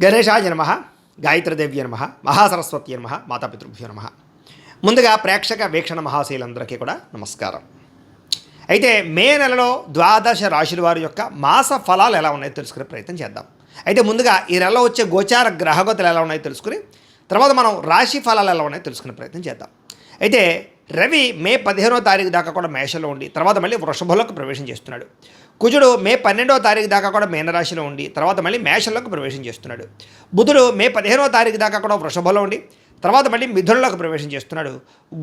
గణేశాయ నమ, గాయత్రీదేవ్య నమ, మహాసరస్వతి నమ, మాతాపితృభ్యో నమ. ముందుగా ప్రేక్షక వీక్షణ మహాశీలందరికీ కూడా నమస్కారం. అయితే మే నెలలో ద్వాదశ రాశుల వారి యొక్క మాస ఫలాలు ఎలా ఉన్నాయో తెలుసుకునే ప్రయత్నం చేద్దాం. అయితే ముందుగా ఈ నెలలో వచ్చే గోచార గ్రహగతులు ఎలా ఉన్నాయో తెలుసుకుని తర్వాత మనం రాశి ఫలాలు ఎలా ఉన్నాయో తెలుసుకునే ప్రయత్నం చేద్దాం. అయితే రవి మే 15వ తారీఖు దాకా కూడా మేషంలో ఉండి తర్వాత మళ్ళీ వృషభంలోకి ప్రవేశం చేస్తున్నాడు. కుజుడు మే 12వ తారీఖు దాకా కూడా మీనరాశిలో ఉండి తర్వాత మళ్ళీ మేషంలోకి ప్రవేశం చేస్తున్నాడు. బుధుడు మే 15వ తారీఖు దాకా కూడా వృషభంలో ఉండి తర్వాత మళ్ళీ మిథునంలోకి ప్రవేశం చేస్తున్నాడు.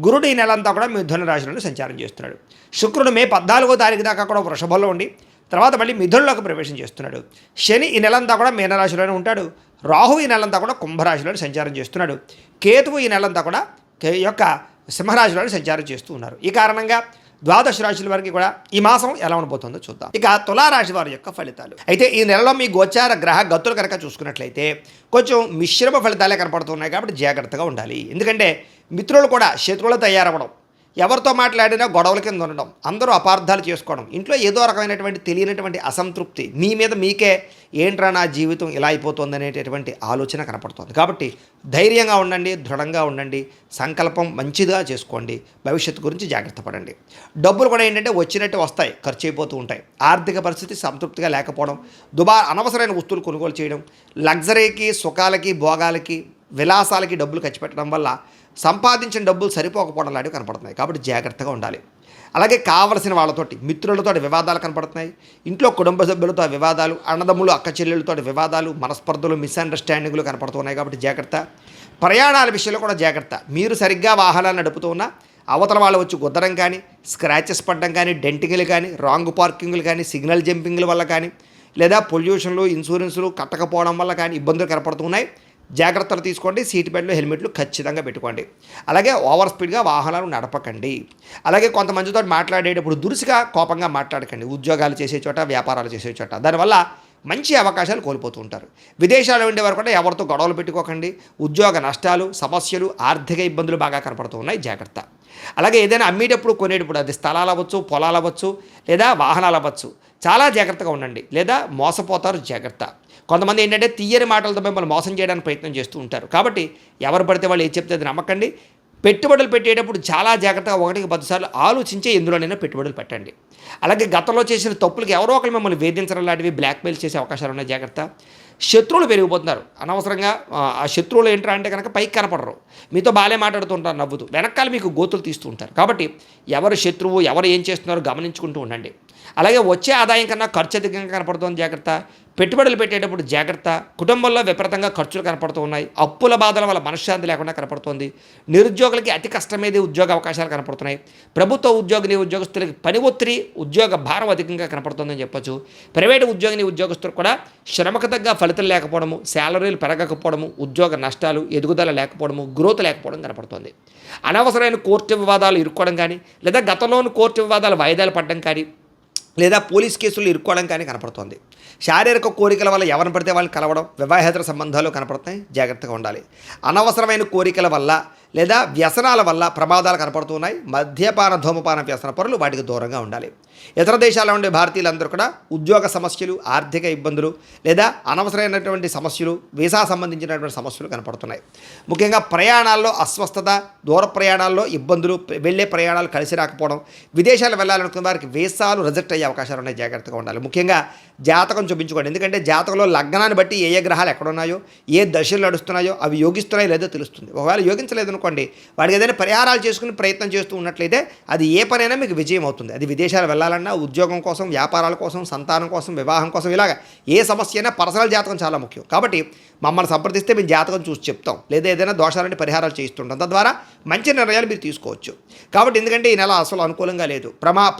గురుడు ఈ నెలంతా కూడా మిథున రాశిలోనే సంచారం చేస్తున్నాడు. శుక్రుడు మే 14వ తారీఖు దాకా కూడా వృషభంలో ఉండి తర్వాత మళ్ళీ మిథునంలోకి ప్రవేశం చేస్తున్నాడు. శని ఈ నెలంతా కూడా మీనరాశిలోనే ఉంటాడు. రాహు ఈ నెలంతా కూడా కుంభరాశిలోనే సంచారం చేస్తున్నాడు. కేతువు ఈ నెలంతా కూడా యొక్క సింహరాశిలో సంచారం చేస్తూ ఉన్నారు. ఈ కారణంగా ద్వాదశ రాశుల వారికి కూడా ఈ మాసం ఎలా ఉండబోతుందో చూద్దాం. ఇక తులారాశి వారి యొక్క ఫలితాలు. అయితే ఈ నెలలో మీ గోచార గ్రహ గతులు కనుక చూసుకున్నట్లయితే కొంచెం మిశ్రమ ఫలితాలే కనపడుతున్నాయి కాబట్టి జాగ్రత్తగా ఉండాలి. ఎందుకంటే మిత్రులు కూడా శత్రువులు తయారవ్వడం, ఎవరితో మాట్లాడినా గొడవల కింద ఉండడం, అందరూ అపార్థాలు చేసుకోవడం, ఇంట్లో ఏదో రకమైనటువంటి తెలియనటువంటి అసంతృప్తి, మీ మీద మీకే ఏంట్రా నా జీవితం ఇలా అయిపోతుంది అనేటటువంటి ఆలోచన కనపడుతుంది. కాబట్టి ధైర్యంగా ఉండండి, దృఢంగా ఉండండి, సంకల్పం మంచిగా చేసుకోండి, భవిష్యత్తు గురించి జాగ్రత్త పడండి. డబ్బులు కూడా ఏంటంటే వచ్చినట్టు వస్తాయి, ఖర్చు అయిపోతూ ఉంటాయి. ఆర్థిక పరిస్థితి సంతృప్తిగా లేకపోవడం, అనవసరమైన వస్తువులు కొనుగోలు చేయడం, లగ్జరీకి, సుఖాలకి, భోగాలకి, విలాసాలకి డబ్బులు ఖర్చు పెట్టడం వల్ల సంపాదించిన డబ్బులు సరిపోకపోవడం లాంటివి కనపడుతున్నాయి. కాబట్టి జాగ్రత్తగా ఉండాలి. అలాగే కావలసిన వాళ్ళతోటి మిత్రులతో వివాదాలు కనపడుతున్నాయి. ఇంట్లో కుటుంబ సభ్యులతో వివాదాలు, అన్నదమ్ములు అక్క చెల్లెళ్ళతో వివాదాలు, మనస్పర్ధలు, మిస్అండర్స్టాండింగ్లు కనపడుతున్నాయి. కాబట్టి జాగ్రత్త. ప్రయాణాల విషయంలో కూడా జాగ్రత్త. మీరు సరిగ్గా వాహనాలు నడుపుతూ ఉన్నా అవతల వాళ్ళు వచ్చి గుద్దడం కానీ, స్క్రాచెస్ పడడం కానీ, డెంటింగ్లు కానీ, రాంగ్ పార్కింగ్లు కానీ, సిగ్నల్ జంపింగ్ల వల్ల కానీ, లేదా పొల్యూషన్లు, ఇన్సూరెన్సులు కట్టకపోవడం వల్ల కానీ ఇబ్బందులు కనపడుతున్నాయి. జాగ్రత్తలు తీసుకోండి. సీట్ బెల్ట్లు, హెల్మెట్లు ఖచ్చితంగా పెట్టుకోండి. అలాగే ఓవర్ స్పీడ్గా వాహనాలు నడపకండి. అలాగే కొంతమందితో మాట్లాడేటప్పుడు దురుసుగా, కోపంగా మాట్లాడకండి. ఉద్యోగాలు చేసే చోట, వ్యాపారాలు చేసే చోట దానివల్ల మంచి అవకాశాలు కోల్పోతూ ఉంటారు. విదేశాల్లో ఉండేవారు కూడా ఎవరితో గొడవలు పెట్టుకోకండి. ఉద్యోగ నష్టాలు, సమస్యలు, ఆర్థిక ఇబ్బందులు బాగా కనపడుతూ ఉన్నాయి. జాగ్రత్త. అలాగే ఏదైనా అమ్మేటప్పుడు, కొనేటప్పుడు, అది స్థలాలు అవ్వచ్చు, పొలాలు అవ్వచ్చు, లేదా వాహనాలు అవ్వచ్చు, చాలా జాగ్రత్తగా ఉండండి, లేదా మోసపోతారు. జాగ్రత్త. కొంతమంది ఏంటంటే తీయని మాటలతో మిమ్మల్ని మోసం చేయడానికి ప్రయత్నం చేస్తూ ఉంటారు. కాబట్టి ఎవరు పడితే వాళ్ళు ఏం చెప్తే అది నమ్మకండి. పెట్టుబడులు పెట్టేటప్పుడు చాలా జాగ్రత్తగా 1కి 10 సార్లు ఆలోచించే ఎందులోనైనా పెట్టుబడులు పెట్టండి. అలాగే గతంలో చేసిన తప్పులకి ఎవరో ఒకరు మిమ్మల్ని వేధించడం లాంటివి, బ్లాక్మెయిల్ చేసే అవకాశాలు ఉన్నాయి. జాగ్రత్త. శత్రువులు పెరిగిపోతున్నారు అనవసరంగా. ఆ శత్రువులు ఏంట్రా అంటే కనుక పైకి కనపడరు, మీతో బాగానే మాట్లాడుతుంటారు, నవ్వుతూ, వెనకాల మీకు గోతులు తీస్తూ ఉంటారు. కాబట్టి ఎవరు శత్రువు, ఎవరు ఏం చేస్తున్నారో గమనించుకుంటూ ఉండండి. అలాగే వచ్చే ఆదాయం కన్నా ఖర్చు అధికంగా కనపడుతుంది. జాగ్రత్త. పెట్టుబడులు పెట్టేటప్పుడు జాగ్రత్త. కుటుంబంలో విపరీతంగా ఖర్చులు కనపడుతూ ఉన్నాయి. అప్పుల బాధల వల్ల మనశ్శాంతి లేకుండా కనపడుతుంది. నిరుద్యోగులకి అతి కష్టమేది ఉద్యోగ అవకాశాలు కనపడుతున్నాయి. ప్రభుత్వ ఉద్యోగస్తులకి పని ఒత్తిడి, ఉద్యోగ భారం అధికంగా కనపడుతుందని చెప్పొచ్చు. ప్రైవేటు ఉద్యోగస్తులకు కూడా శ్రమకు తగ్గ ఫలితం లేకపోవడము, శాలరీలు పెరగకపోవడము, ఉద్యోగ నష్టాలు, ఎదుగుదల లేకపోవడము, గ్రోత్ లేకపోవడం కనపడుతుంది. అనవసరమైన కోర్టు వివాదాలు ఇరుక్కోవడం కానీ, లేదా గతంలోని కోర్టు వివాదాలు వాయిదాలు పడడం కానీ, లేదా పోలీస్ కేసులు ఇరుక్కోవడం కానీ కనపడుతోంది. శారీరక కోరికల వల్ల ఎవరిని పడితే వాళ్ళని కలవడం, వివాహేతర సంబంధాలు కనపడుతున్నాయి. జాగ్రత్తగా ఉండాలి. అనవసరమైన కోరికల వల్ల లేదా వ్యసనాల వల్ల ప్రమాదాలు కనపడుతున్నాయి. మద్యపాన, ధూమపాన వ్యసన పరులు వాటికి దూరంగా ఉండాలి. ఇతర దేశాల్లో ఉండే భారతీయులందరూ కూడా ఉద్యోగ సమస్యలు, ఆర్థిక ఇబ్బందులు, లేదా అనవసరమైనటువంటి సమస్యలు, వీసా సంబంధించినటువంటి సమస్యలు కనపడుతున్నాయి. ముఖ్యంగా ప్రయాణాల్లో అస్వస్థత, దూర ప్రయాణాల్లో ఇబ్బందులు, వెళ్ళే ప్రయాణాలు కలిసి రాకపోవడం, విదేశాలు వెళ్ళాలనుకున్న వారికి వీసాలు రిజెక్ట్ అయ్యే అవకాశాలు ఉన్నాయి. జాగ్రత్తగా ఉండాలి. ముఖ్యంగా జాతకం చూపించుకోండి. ఎందుకంటే జాతకంలో లగ్నాన్ని బట్టి ఏ గ్రహాలు ఎక్కడున్నాయో, ఏ దశలు నడుస్తున్నాయో అవి యోగిస్తున్నాయో లేదో తెలుస్తుంది. ఒకవేళ యోగించలేదు అనుకోండి, వాడికి ఏదైనా పరిహారాలు చేసుకుని ప్రయత్నం చేస్తూ ఉన్నట్లయితే అది ఏ పనైనా మీకు విజయం అవుతుంది. అది విదేశాలు వెళ్ళాలన్నా, ఉద్యోగం కోసం, వ్యాపారాల కోసం, సంతానం కోసం, వివాహం కోసం, ఇలాగ ఏ సమస్య అయినా పర్సనల్ జాతకం చాలా ముఖ్యం. కాబట్టి మమ్మల్ని సంప్రదిస్తే మేము జాతకం చూసి చెప్తాం, లేదా ఏదైనా దోషాలంటే పరిహారాలు చేయిస్తుంటాం. తద్వారా మంచి నిర్ణయాలు మీరు తీసుకోవచ్చు. కాబట్టి ఎందుకంటే ఈ నెల అసలు అనుకూలంగా లేదు.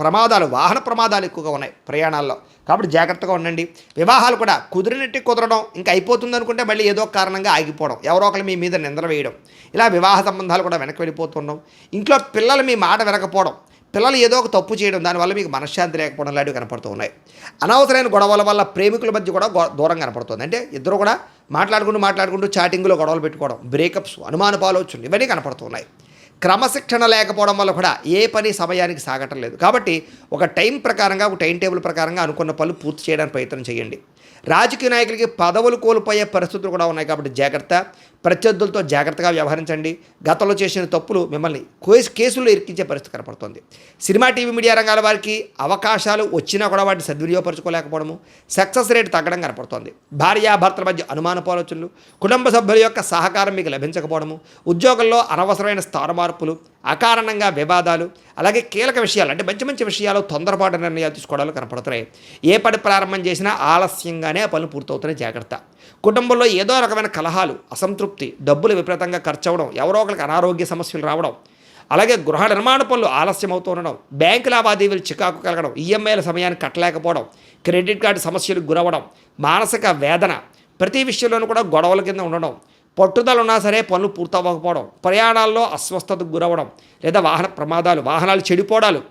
ప్రమాదాలు, వాహన ప్రమాదాలు ఎక్కువగా ఉన్నాయి ప్రయాణాల్లో. కాబట్టి జాగ్రత్తగా ఉండండి. వివాహాలు కూడా కుదిరినట్టు కుదరడం, ఇంకా అయిపోతుంది అనుకుంటే మళ్ళీ ఏదో కారణంగా ఆగిపోవడం, ఎవరో ఒకరు మీ మీద నిందలు వేయడం, ఇలా వివాహ సంబంధాలు కూడా వెనక్కి వెళ్ళిపోతుండడం, ఇంట్లో పిల్లలు మీ మాట వినకపోవడం, పిల్లలు ఏదో ఒక తప్పు చేయడం, దానివల్ల మీకు మనశ్శాంతి లేకపోవడం లాంటివి కనపడుతూ ఉన్నాయి. అనవసరమైన గొడవల వల్ల ప్రేమికుల మధ్య కూడా దూరం కనపడుతుంది. అంటే ఇద్దరు కూడా మాట్లాడుకుంటూ చాటింగ్లో గొడవలు పెట్టుకోవడం, బ్రేకప్స్, అనుమానపు ఆలోచనలు ఇవన్నీ కనపడుతున్నాయి. క్రమశిక్షణ లేకపోవడం వల్ల కూడా ఏ పని సమయానికి సాగటం లేదు. కాబట్టి ఒక టైం ప్రకారంగా, ఒక టైం టేబుల్ ప్రకారంగా అనుకున్న పనులు పూర్తి చేయడానికి ప్రయత్నం చేయండి. రాజకీయ నాయకులకి పదవులు కోల్పోయే పరిస్థితులు కూడా ఉన్నాయి కాబట్టి జాగ్రత్త. ప్రత్యర్థులతో జాగ్రత్తగా వ్యవహరించండి. గతంలో చేసిన తప్పులు మిమ్మల్ని కేసుల్లో ఇరికించే పరిస్థితి కనపడుతుంది. సినిమా, టీవీ, మీడియా రంగాల వారికి అవకాశాలు వచ్చినా కూడా వాటిని సద్వినియోగపరచుకోలేకపోవడము, సక్సెస్ రేట్ తగ్గడం కనపడుతోంది. భార్యాభర్తల మధ్య అనుమాన ఆలోచనలు, కుటుంబ సభ్యుల యొక్క సహకారం మీకు లభించకపోవడము, ఉద్యోగంలో అనవసరమైన స్థాన మార్పులు, అకారణంగా వివాదాలు, అలాగే కీలక విషయాలు అంటే మంచి మంచి విషయాలు తొందరపాటు నిర్ణయాలు తీసుకోవడాలు కనపడుతున్నాయి. ఏ పని ప్రారంభం చేసినా ఆలస్యంగానే ఆ పనులు పూర్తవుతున్నాయి. జాగ్రత్త. కుటుంబంలో ఏదో రకమైన కలహాలు, అసంతృప్తి, డబ్బులు విపరీతంగా ఖర్చు అవ్వడం, ఎవరో ఒకరికి అనారోగ్య సమస్యలు రావడం, అలాగే గృహ నిర్మాణ పనులు ఆలస్యం అవుతూ ఉండడం, బ్యాంకు లావాదేవీలు చికాకు కలగడం, ఈఎంఐల సమయాన్ని కట్టలేకపోవడం, క్రెడిట్ కార్డు సమస్యలకు గురవడం, మానసిక వేదన, ప్రతి విషయంలోనూ కూడా గొడవల కింద ఉండడం, పట్టుదల ఉన్నా సరే పనులు పూర్తవ్వకపోవడం, ప్రయాణాల్లో అస్వస్థతకు గురవడం, లేదా వాహన ప్రమాదాలు, వాహనాలు చెడిపోవడాలు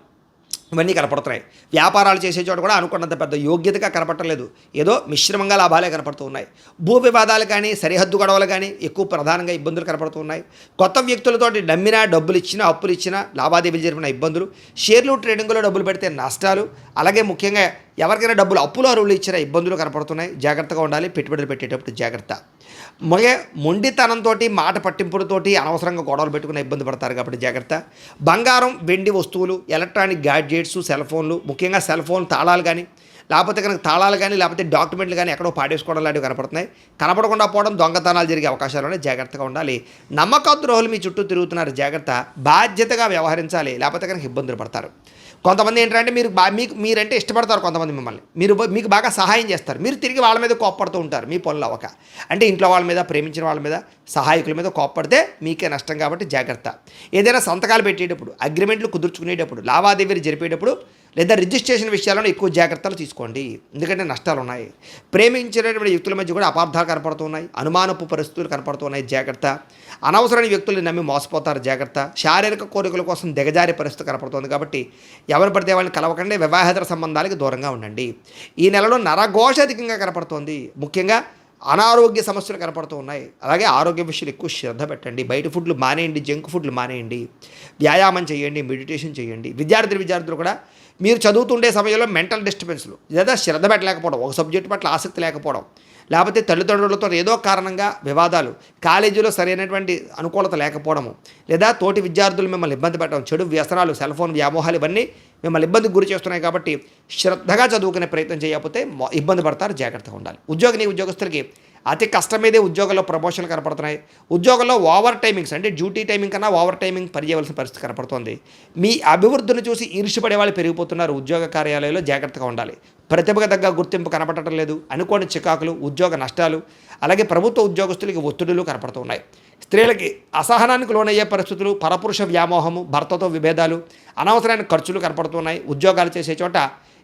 ఇవన్నీ కనపడుతున్నాయి. వ్యాపారాలు చేసే చోట కూడా అనుకున్నంత పెద్ద యోగ్యతగా కనపడలేదు. ఏదో మిశ్రమంగా లాభాలే కనపడుతూ ఉన్నాయి. భూ వివాదాలు కానీ, సరిహద్దు గొడవలు కానీ ఎక్కువ ప్రధానంగా ఇబ్బందులు కనపడుతూ ఉన్నాయి. కొత్త వ్యక్తులతోటి నమ్మినా, డబ్బులు ఇచ్చినా, అప్పులు ఇచ్చినా, లావాదేవీలు జరిపిన ఇబ్బందులు, షేర్లు ట్రేడింగ్లో డబ్బులు పెడితే నష్టాలు, అలాగే ముఖ్యంగా ఎవరికైనా డబ్బులు అప్పులు అరువులు ఇచ్చిన ఇబ్బందులు కనపడుతున్నాయి. జాగ్రత్తగా ఉండాలి. పెట్టుబడులు పెట్టేటప్పుడు జాగ్రత్త. మొండితనంతో, మాట పట్టింపులతోటి అనవసరంగా గొడవలు పెట్టుకుని ఇబ్బంది పడతారు కాబట్టి జాగ్రత్త. బంగారం, వెండి వస్తువులు, ఎలక్ట్రానిక్ గ్యాడ్జెట్స్, సెల్ ఫోన్లు, ముఖ్యంగా సెల్ ఫోన్ తాళాలు కానీ, లేకపోతే డాక్యుమెంట్లు కానీ ఎక్కడో పాడేసుకోవడం లాంటివి కనపడుతున్నాయి. కనపడకుండా పోవడం, దొంగతనాలు జరిగే అవకాశాలు ఉన్నాయి. జాగ్రత్తగా ఉండాలి. నమ్మకద్రోహులు మీ చుట్టూ తిరుగుతున్నారు. జాగ్రత్త. బాధ్యతగా వ్యవహరించాలి, లేకపోతే కనుక ఇబ్బందులు పడతారు. కొంతమంది ఏంటంటే మీరంటే ఇష్టపడతారు. కొంతమంది మిమ్మల్ని మీకు బాగా సహాయం చేస్తారు. మీరు తిరిగి వాళ్ళ మీద కోప్పడుతూ ఉంటారు. మీ పనులు అవ్వక అంటే ఇంట్లో వాళ్ళ మీద, ప్రేమించిన వాళ్ళ మీద, సహాయకుల మీద కోప్పడితే మీకే నష్టం కాబట్టి జాగ్రత్త. ఏదైనా సంతకాలు పెట్టేటప్పుడు, అగ్రిమెంట్లు కుదుర్చుకునేటప్పుడు, లావాదేవీలు జరిపేటప్పుడు లేదా రిజిస్ట్రేషన్ విషయాలను ఎక్కువ జాగ్రత్తలు తీసుకోండి. ఎందుకంటే నష్టాలు ఉన్నాయి. ప్రేమించినటువంటి వ్యక్తుల మధ్య కూడా అపార్థాలు కనపడుతున్నాయి. అనుమానపు పరిస్థితులు కనపడుతున్నాయి. జాగ్రత్త. అనవసరమైన వ్యక్తులను నమ్మి మోసపోతారు. జాగ్రత్త. శారీరక కోరికల కోసం దిగజారే పరిస్థితి కనపడుతుంది కాబట్టి ఎవరు పడితే వాళ్ళని కలవకండి. వివాహేతర సంబంధాలకు దూరంగా ఉండండి. ఈ నెలలో నరఘోష అధికంగా కనపడుతోంది. ముఖ్యంగా అనారోగ్య సమస్యలు కనపడుతూ ఉన్నాయి. అలాగే ఆరోగ్య విషయాలు ఎక్కువ శ్రద్ధ పెట్టండి. బయట ఫుడ్లు మానేయండి, జంక్ ఫుడ్లు మానేయండి, వ్యాయామం చేయండి, మెడిటేషన్ చేయండి. విద్యార్థులు కూడా మీరు చదువుతుండే సమయంలో మెంటల్ డిస్టర్బెన్స్లు లేదా శ్రద్ధ పెట్టలేకపోవడం, ఒక సబ్జెక్టు పట్ల ఆసక్తి లేకపోవడం, లేకపోతే తల్లిదండ్రులతో ఏదో కారణంగా వివాదాలు, కాలేజీలో సరైనటువంటి అనుకూలత లేకపోవడము, లేదా తోటి విద్యార్థులు మిమ్మల్ని ఇబ్బంది పెట్టడం, చెడు వ్యసనాలు, సెల్ ఫోన్ వ్యామోహాలు ఇవన్నీ మిమ్మల్ని ఇబ్బందికి గురి చేస్తున్నాయి కాబట్టి శ్రద్ధగా చదువుకునే ప్రయత్నం చేయకపోతే ఇబ్బంది పడతారు. జాగ్రత్తగా ఉండాలి. ఉద్యోగస్తులకి అతి కష్టమేదే ఉద్యోగంలో ప్రమోషన్లు కనపడుతున్నాయి. ఉద్యోగంలో ఓవర్ టైమింగ్స్ అంటే డ్యూటీ టైమింగ్ కన్నా ఓవర్ టైమింగ్ పనిచేయవలసిన పరిస్థితి కనపడుతోంది. మీ అభివృద్ధిని చూసి ఈర్ష్యపడే వాళ్ళు పెరిగిపోతున్నారు. ఉద్యోగ కార్యాలయంలో జాగ్రత్తగా ఉండాలి. ప్రతిభకు తగ్గ గుర్తింపు కనపడటం లేదు. అనుకోని చికాకులు, ఉద్యోగ నష్టాలు, అలాగే ప్రభుత్వ ఉద్యోగస్తులకి ఒత్తిడులు కనపడుతున్నాయి. స్త్రీలకి అసహనానికి లోనయ్యే పరిస్థితులు, పరపురుష వ్యామోహము, భర్తతో విభేదాలు, అనవసరమైన ఖర్చులు కనపడుతున్నాయి. ఉద్యోగాలు చేసే చోట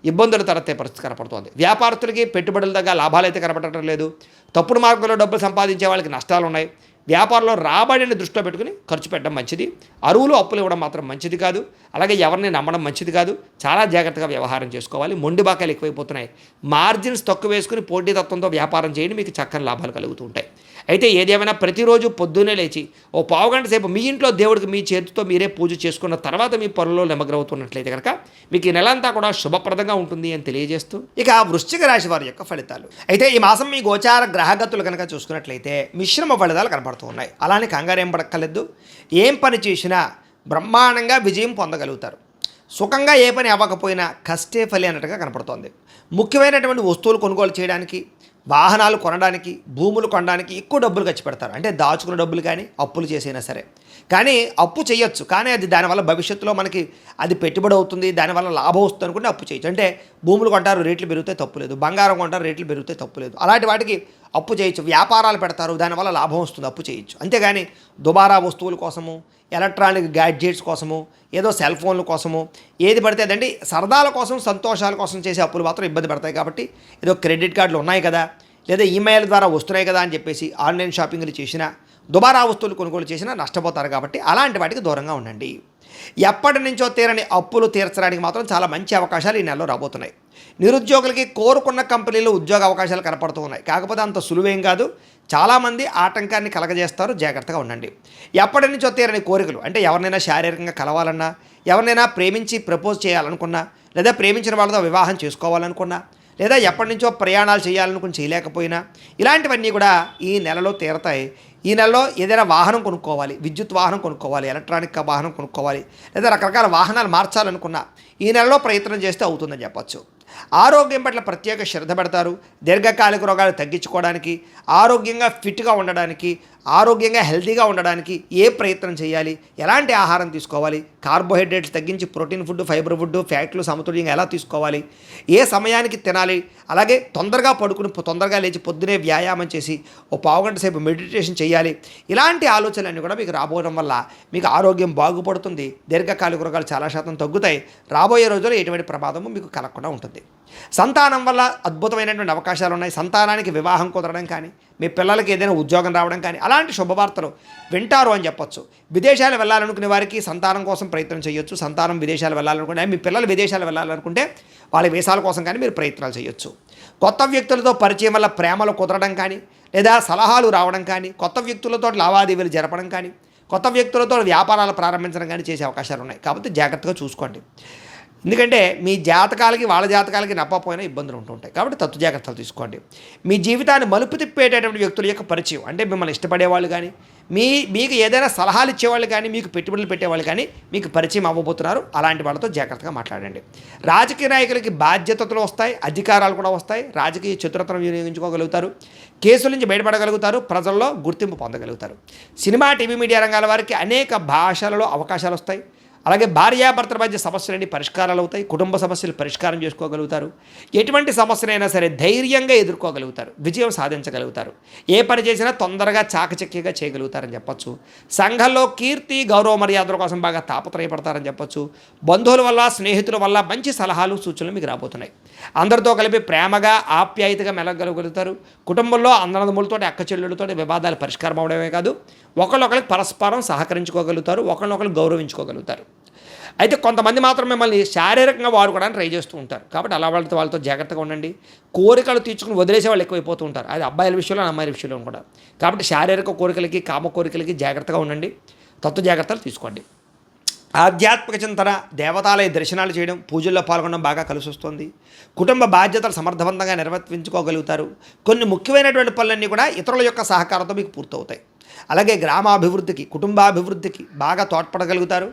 ఇబ్బందులు తలెత్తే పరిస్థితి కనపడుతోంది. వ్యాపారస్తులకి పెట్టుబడుల దగ్గర లాభాలు అయితే కనపడటం లేదు. తప్పుడు మార్గంలో డబ్బులు సంపాదించే వాళ్ళకి నష్టాలు ఉన్నాయి. వ్యాపారంలో రాబడిని దృష్టిలో పెట్టుకుని ఖర్చు పెట్టడం మంచిది. అరువులు, అప్పులు ఇవ్వడం మాత్రం మంచిది కాదు. అలాగే ఎవరిని నమ్మడం మంచిది కాదు. చాలా జాగ్రత్తగా వ్యవహారం చేసుకోవాలి. మొండి బాకాలు ఎక్కువైపోతున్నాయి. మార్జిన్స్ తక్కువ వేసుకుని పోటీతత్వంతో వ్యాపారం చేయండి. మీకు చక్కని లాభాలు కలుగుతూ ఉంటాయి. అయితే ఏదేమైనా ప్రతిరోజు పొద్దున్నే లేచి ఓ పావుగంట సేపు మీ ఇంట్లో దేవుడికి మీ చేతితో మీరే పూజ చేసుకున్న తర్వాత మీ పనుల్లో నిమగ్నమవుతున్నట్లయితే కనుక మీకు ఈ నెలంతా కూడా శుభప్రదంగా ఉంటుంది అని తెలియజేస్తూ ఇక వృశ్చిక రాశి వారి యొక్క ఫలితాలు. అయితే ఈ మాసం మీ గోచార గ్రహగతులు కనుక చూసుకున్నట్లయితే మిశ్రమ ఫలితాలు కనపడుతూ ఉన్నాయి. అలానే కంగారేం పడక్కర్లేదు. ఏం పని చేసినా బ్రహ్మాండంగా విజయం పొందగలుగుతారు. సుఖంగా ఏ పని అవ్వకపోయినా కష్టే ఫలి అన్నట్టుగా కనపడుతోంది. ముఖ్యమైనటువంటి వస్తువులు కొనుగోలు చేయడానికి, వాహనాలు కొనడానికి, భూములు కొనడానికి ఎక్కువ డబ్బులు ఖర్చు పెడతారు. అంటే దాచుకున్న డబ్బులు కానీ, అప్పులు చేసైనా సరే. కానీ అప్పు చేయొచ్చు, కానీ అది దానివల్ల భవిష్యత్తులో మనకి అది పెట్టుబడి అవుతుంది, దానివల్ల లాభం వస్తుంది అనుకుంటే అప్పు చేయొచ్చు. అంటే భూములు కొంటారు, రేట్లు పెరిగితే తప్పులేదు. బంగారం కొంటారు, రేట్లు పెరిగితే తప్పులేదు. అలాంటి వాటికి అప్పు చేయొచ్చు. వ్యాపారాలు పెడతారు, దానివల్ల లాభం వస్తుంది, అప్పు చేయొచ్చు. అంతేగాని దుబారా వస్తువుల కోసము, ఎలక్ట్రానిక్ గ్యాడ్జెట్స్ కోసము, ఏదో సెల్ ఫోన్ల కోసము, ఏది పడితే అదండి సరదాల కోసం, సంతోషాల కోసం చేసే అప్పులు మాత్రం ఇబ్బంది పడతాయి. కాబట్టి ఏదో క్రెడిట్ కార్డులు ఉన్నాయి కదా, లేదా ఈమెయిల్ ద్వారా వస్తున్నాయి కదా అని చెప్పేసి ఆన్లైన్ షాపింగ్లు చేసినా, దుబారా వస్తువులు కొనుగోలు చేసినా నష్టపోతారు. కాబట్టి అలాంటి వాటికి దూరంగా ఉండండి. ఎప్పటి నుంచో తీరని అప్పులు తీర్చడానికి మాత్రం చాలా మంచి అవకాశాలు ఈ నెలలో రాబోతున్నాయి. నిరుద్యోగులకి కోరుకున్న కంపెనీలో ఉద్యోగ అవకాశాలు కనపడుతూ ఉన్నాయి. కాకపోతే అంత సులువేం కాదు. చాలామంది ఆటంకాన్ని కలగజేస్తారు. జాగ్రత్తగా ఉండండి. ఎప్పటి నుంచో తీరని కోరికలు అంటే ఎవరినైనా శారీరకంగా కలవాలన్నా, ఎవరినైనా ప్రేమించి ప్రపోజ్ చేయాలనుకున్నా, లేదా ప్రేమించిన వాళ్ళతో వివాహం చేసుకోవాలనుకున్నా, లేదా ఎప్పటి నుంచో ప్రయాణాలు చేయాలనుకుని చేయలేకపోయినా ఇలాంటివన్నీ కూడా ఈ నెలలో తీరతాయి. ఈ నెలలో ఏదైనా వాహనం కొనుక్కోవాలి, విద్యుత్ వాహనం కొనుక్కోవాలి, ఎలక్ట్రానిక్ వాహనం కొనుక్కోవాలి, లేదా రకరకాల వాహనాలు మార్చాలనుకున్నా ఈ నెలలో ప్రయత్నం చేస్తే అవుతుందని చెప్పచ్చు. ఆరోగ్యం పట్ల ప్రత్యేక శ్రద్ధ పెడతారు. దీర్ఘకాలిక రోగాలు తగ్గించుకోవడానికి, ఆరోగ్యంగా ఫిట్గా ఉండడానికి, ఆరోగ్యంగా హెల్తీగా ఉండడానికి ఏ ప్రయత్నం చేయాలి, ఎలాంటి ఆహారం తీసుకోవాలి, కార్బోహైడ్రేట్స్ తగ్గించి ప్రోటీన్ ఫుడ్, ఫైబర్ ఫుడ్, ఫ్యాట్లు సమతుల్యంగా ఎలా తీసుకోవాలి, ఏ సమయానికి తినాలి, అలాగే తొందరగా పడుకుని తొందరగా లేచి పొద్దునే వ్యాయామం చేసి ఓ పావుగంట సేపు మెడిటేషన్ చేయాలి. ఇలాంటి ఆలోచనలన్నీ కూడా మీకు రాబోవడం వల్ల మీకు ఆరోగ్యం బాగుపడుతుంది. దీర్ఘకాలిక రోగాలు చాలా శాతం తగ్గుతాయి. రాబోయే రోజుల్లో ఎటువంటి ప్రమాదము మీకు కలగకుండా ఉంటుంది. సంతానం వల్ల అద్భుతమైనటువంటి అవకాశాలు ఉన్నాయి. సంతానానికి వివాహం కుదరడం కానీ, మీ పిల్లలకి ఏదైనా ఉద్యోగం రావడం కానీ అలాంటి శుభవార్తలు వింటారు అని చెప్పొచ్చు. విదేశాలు వెళ్ళాలనుకునే వారికి సంతానం కోసం ప్రయత్నం చేయొచ్చు. సంతానం విదేశాలు వెళ్ళాలనుకుంటే, మీ పిల్లలు విదేశాలు వెళ్ళాలనుకుంటే వాళ్ళ వీసాల కోసం కానీ మీరు ప్రయత్నాలు చేయొచ్చు. కొత్త వ్యక్తులతో పరిచయం వల్ల ప్రేమలు కుదరడం కానీ, లేదా సలహాలు రావడం కానీ, కొత్త వ్యక్తులతో లావాదేవీలు జరపడం కానీ, కొత్త వ్యక్తులతో వ్యాపారాలు ప్రారంభించడం కానీ చేసే అవకాశాలు ఉన్నాయి. కాబట్టి జాగ్రత్తగా చూసుకోండి. ఎందుకంటే మీ జాతకాలకి వాళ్ళ జాతకాలకి నప్పపోయినా ఇబ్బందులు ఉంటుంటాయి. కాబట్టి తత్తు జాగ్రత్తలు తీసుకోండి. మీ జీవితాన్ని మలుపు తిప్పేటటువంటి వ్యక్తుల యొక్క పరిచయం, అంటే మిమ్మల్ని ఇష్టపడేవాళ్ళు కానీ, మీకు ఏదైనా సలహాలు ఇచ్చేవాళ్ళు కానీ, మీకు పెట్టుబడులు పెట్టేవాళ్ళు కానీ మీకు పరిచయం అవ్వబోతున్నారు. అలాంటి వాళ్ళతో జాగ్రత్తగా మాట్లాడండి. రాజకీయ నాయకులకి బాధ్యతలు వస్తాయి, అధికారాలు కూడా వస్తాయి. రాజకీయ చతురతను వినియోగించుకోగలుగుతారు. కేసుల నుంచి బయటపడగలుగుతారు. ప్రజల్లో గుర్తింపు పొందగలుగుతారు. సినిమా, టీవీ, మీడియా రంగాల వారికి అనేక భాషలలో అవకాశాలు వస్తాయి. అలాగే భార్యాభర్తల మధ్య సమస్యలన్నీ పరిష్కారాలు అవుతాయి. కుటుంబ సమస్యలు పరిష్కారం చేసుకోగలుగుతారు. ఎటువంటి సమస్యనైనా సరే ధైర్యంగా ఎదుర్కోగలుగుతారు. విజయం సాధించగలుగుతారు. ఏ పని చేసినా తొందరగా చాకచక్యంగా చేయగలుగుతారని చెప్పొచ్చు. సంఘంలో కీర్తి, గౌరవ మర్యాదల కోసం బాగా తాపత్రయపడతారని చెప్పొచ్చు. బంధువుల వల్ల, స్నేహితుల వల్ల మంచి సలహాలు, సూచనలు మీకు రాబోతున్నాయి. అందరితో కలిపి ప్రేమగా, ఆప్యాయతగా మెలగలుగుతారు. కుటుంబంలో అన్నదమ్ములతో, అక్క చెల్లెళ్ళతో వివాదాలు పరిష్కారం అవడమే కాదు, ఒకళ్ళొకరికి పరస్పరం సహకరించుకోగలుగుతారు. ఒకళ్ళొకరు గౌరవించుకోగలుగుతారు. అయితే కొంతమంది మాత్రం మిమ్మల్ని శారీరకంగా వాడుకోవడానికి ట్రై చేస్తూ ఉంటారు. కాబట్టి అలా వాళ్ళతో జాగ్రత్తగా ఉండండి. కోరికలు తీర్చుకుని వదిలేసే వాళ్ళు ఎక్కువైపోతూ ఉంటారు. అది అబ్బాయిల విషయంలో, అమ్మాయిల విషయంలో కూడా. కాబట్టి శారీరక కోరికలకి, కామ కోరికలకి జాగ్రత్తగా ఉండండి. తత్వ జాగ్రత్తలు తీసుకోండి. ఆధ్యాత్మిక చింతన, దేవతాలయ దర్శనాలు చేయడం, పూజల్లో పాల్గొనడం బాగా కలిసి వస్తుంది. కుటుంబ బాధ్యతలు సమర్థవంతంగా నిర్వర్తించుకోగలుగుతారు. కొన్ని ముఖ్యమైనటువంటి పనులన్నీ కూడా ఇతరుల యొక్క సహకారంతో మీకు పూర్తవుతాయి. అలాగే గ్రామాభివృద్ధికి, కుటుంబాభివృద్ధికి బాగా తోడ్పడగలుగుతారు.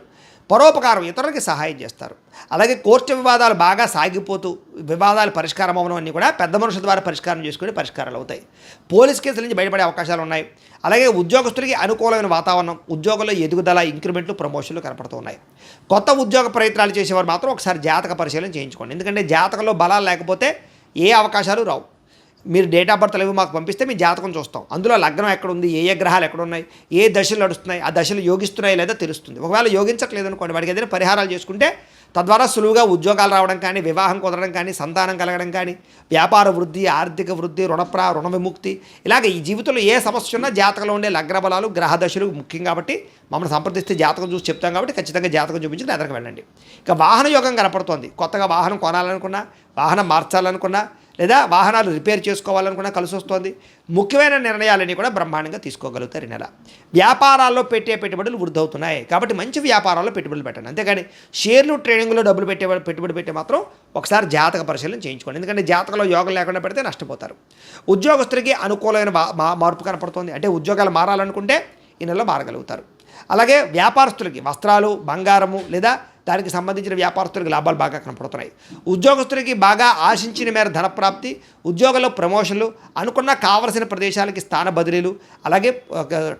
పరోపకారం, ఇతరులకి సహాయం చేస్తారు. అలాగే కోర్టు వివాదాలు బాగా సాగిపోతూ వివాదాలు పరిష్కారం అవ్వడం అన్నీ కూడా పెద్ద మనుషుల ద్వారా పరిష్కారం చేసుకుని పరిష్కారాలు అవుతాయి. పోలీస్ కేసుల నుంచి బయటపడే అవకాశాలు ఉన్నాయి. అలాగే ఉద్యోగస్తులకి అనుకూలమైన వాతావరణం, ఉద్యోగంలో ఎదుగుదల, ఇంక్రిమెంట్లు, ప్రమోషన్లు కనపడుతూ ఉన్నాయి. కొత్త ఉద్యోగ ప్రయత్నాలు చేసేవారు మాత్రం ఒకసారి జాతక పరిశీలన చేయించుకోండి. ఎందుకంటే జాతకంలో బలాలు లేకపోతే ఏ అవకాశాలు రావు. మీరు డేట్ ఆఫ్ బర్త్ అవి మాకు పంపిస్తే మీ జాతకం చూస్తాం. అందులో లగ్నం ఎక్కడుంది, ఏ గ్రహాలు ఎక్కడున్నాయి, ఏ దశలు నడుస్తున్నాయి, ఆ దశలు యోగిస్తున్నాయి లేదా తెలుస్తుంది. ఒకవేళ యోగించట్లేదు అనుకోండి, వాడికి ఏదైనా పరిహారాలు చేసుకుంటే తద్వారా సులువుగా ఉద్యోగాలు రావడం కానీ, వివాహం కుదరడం కానీ, సంతానం కలగడం కానీ, వ్యాపార వృద్ధి, ఆర్థిక వృద్ధి, రుణ విముక్తి, ఇలాగ ఈ జీవితంలో ఏ సమస్య ఉన్నా జాతకంలో ఉండే లగ్న బలాలు, గ్రహ దశలు ముఖ్యం. కాబట్టి మమ్మల్ని సంప్రదిస్తే జాతకం చూసి చెప్తాం. కాబట్టి ఖచ్చితంగా జాతకం చూపించి ఎదరికి వెళ్ళండి. ఇక వాహన యోగం కనపడుతోంది. కొత్తగా వాహనం కొనాలనుకున్నా, వాహనం మార్చాలనుకున్నా, లేదా వాహనాలు రిపేర్ చేసుకోవాలనుకున్నా కలిసి వస్తుంది. ముఖ్యమైన నిర్ణయాలన్నీ కూడా బ్రహ్మాండంగా తీసుకోగలుగుతారు ఈ నెల. వ్యాపారాల్లో పెట్టే పెట్టుబడులు వృద్ధి అవుతున్నాయి. కాబట్టి మంచి వ్యాపారాల్లో పెట్టుబడులు పెట్టండి. అంతేగాని షేర్లు, ట్రేడింగ్లో డబ్బులు పెట్టుబడి పెట్టే మాత్రం ఒకసారి జాతక పరిశీలన చేయించుకోండి. ఎందుకంటే జాతకంలో యోగం లేకుండా పెడితే నష్టపోతారు. ఉద్యోగస్తులకి అనుకూలమైన మార్పు కనపడుతుంది. అంటే ఉద్యోగాలు మారాలనుకుంటే ఈ నెలలో మారగలుగుతారు. అలాగే వ్యాపారస్తులకి వస్త్రాలు, బంగారము లేదా దానికి సంబంధించిన వ్యాపారస్తులకు లాభాలు బాగా కనపడుతున్నాయి. ఉద్యోగస్తులకి బాగా ఆశించిన మేర ధనప్రాప్తి, ఉద్యోగంలో ప్రమోషన్లు, అనుకున్న కావలసిన ప్రదేశాలకి స్థాన బదిలీలు, అలాగే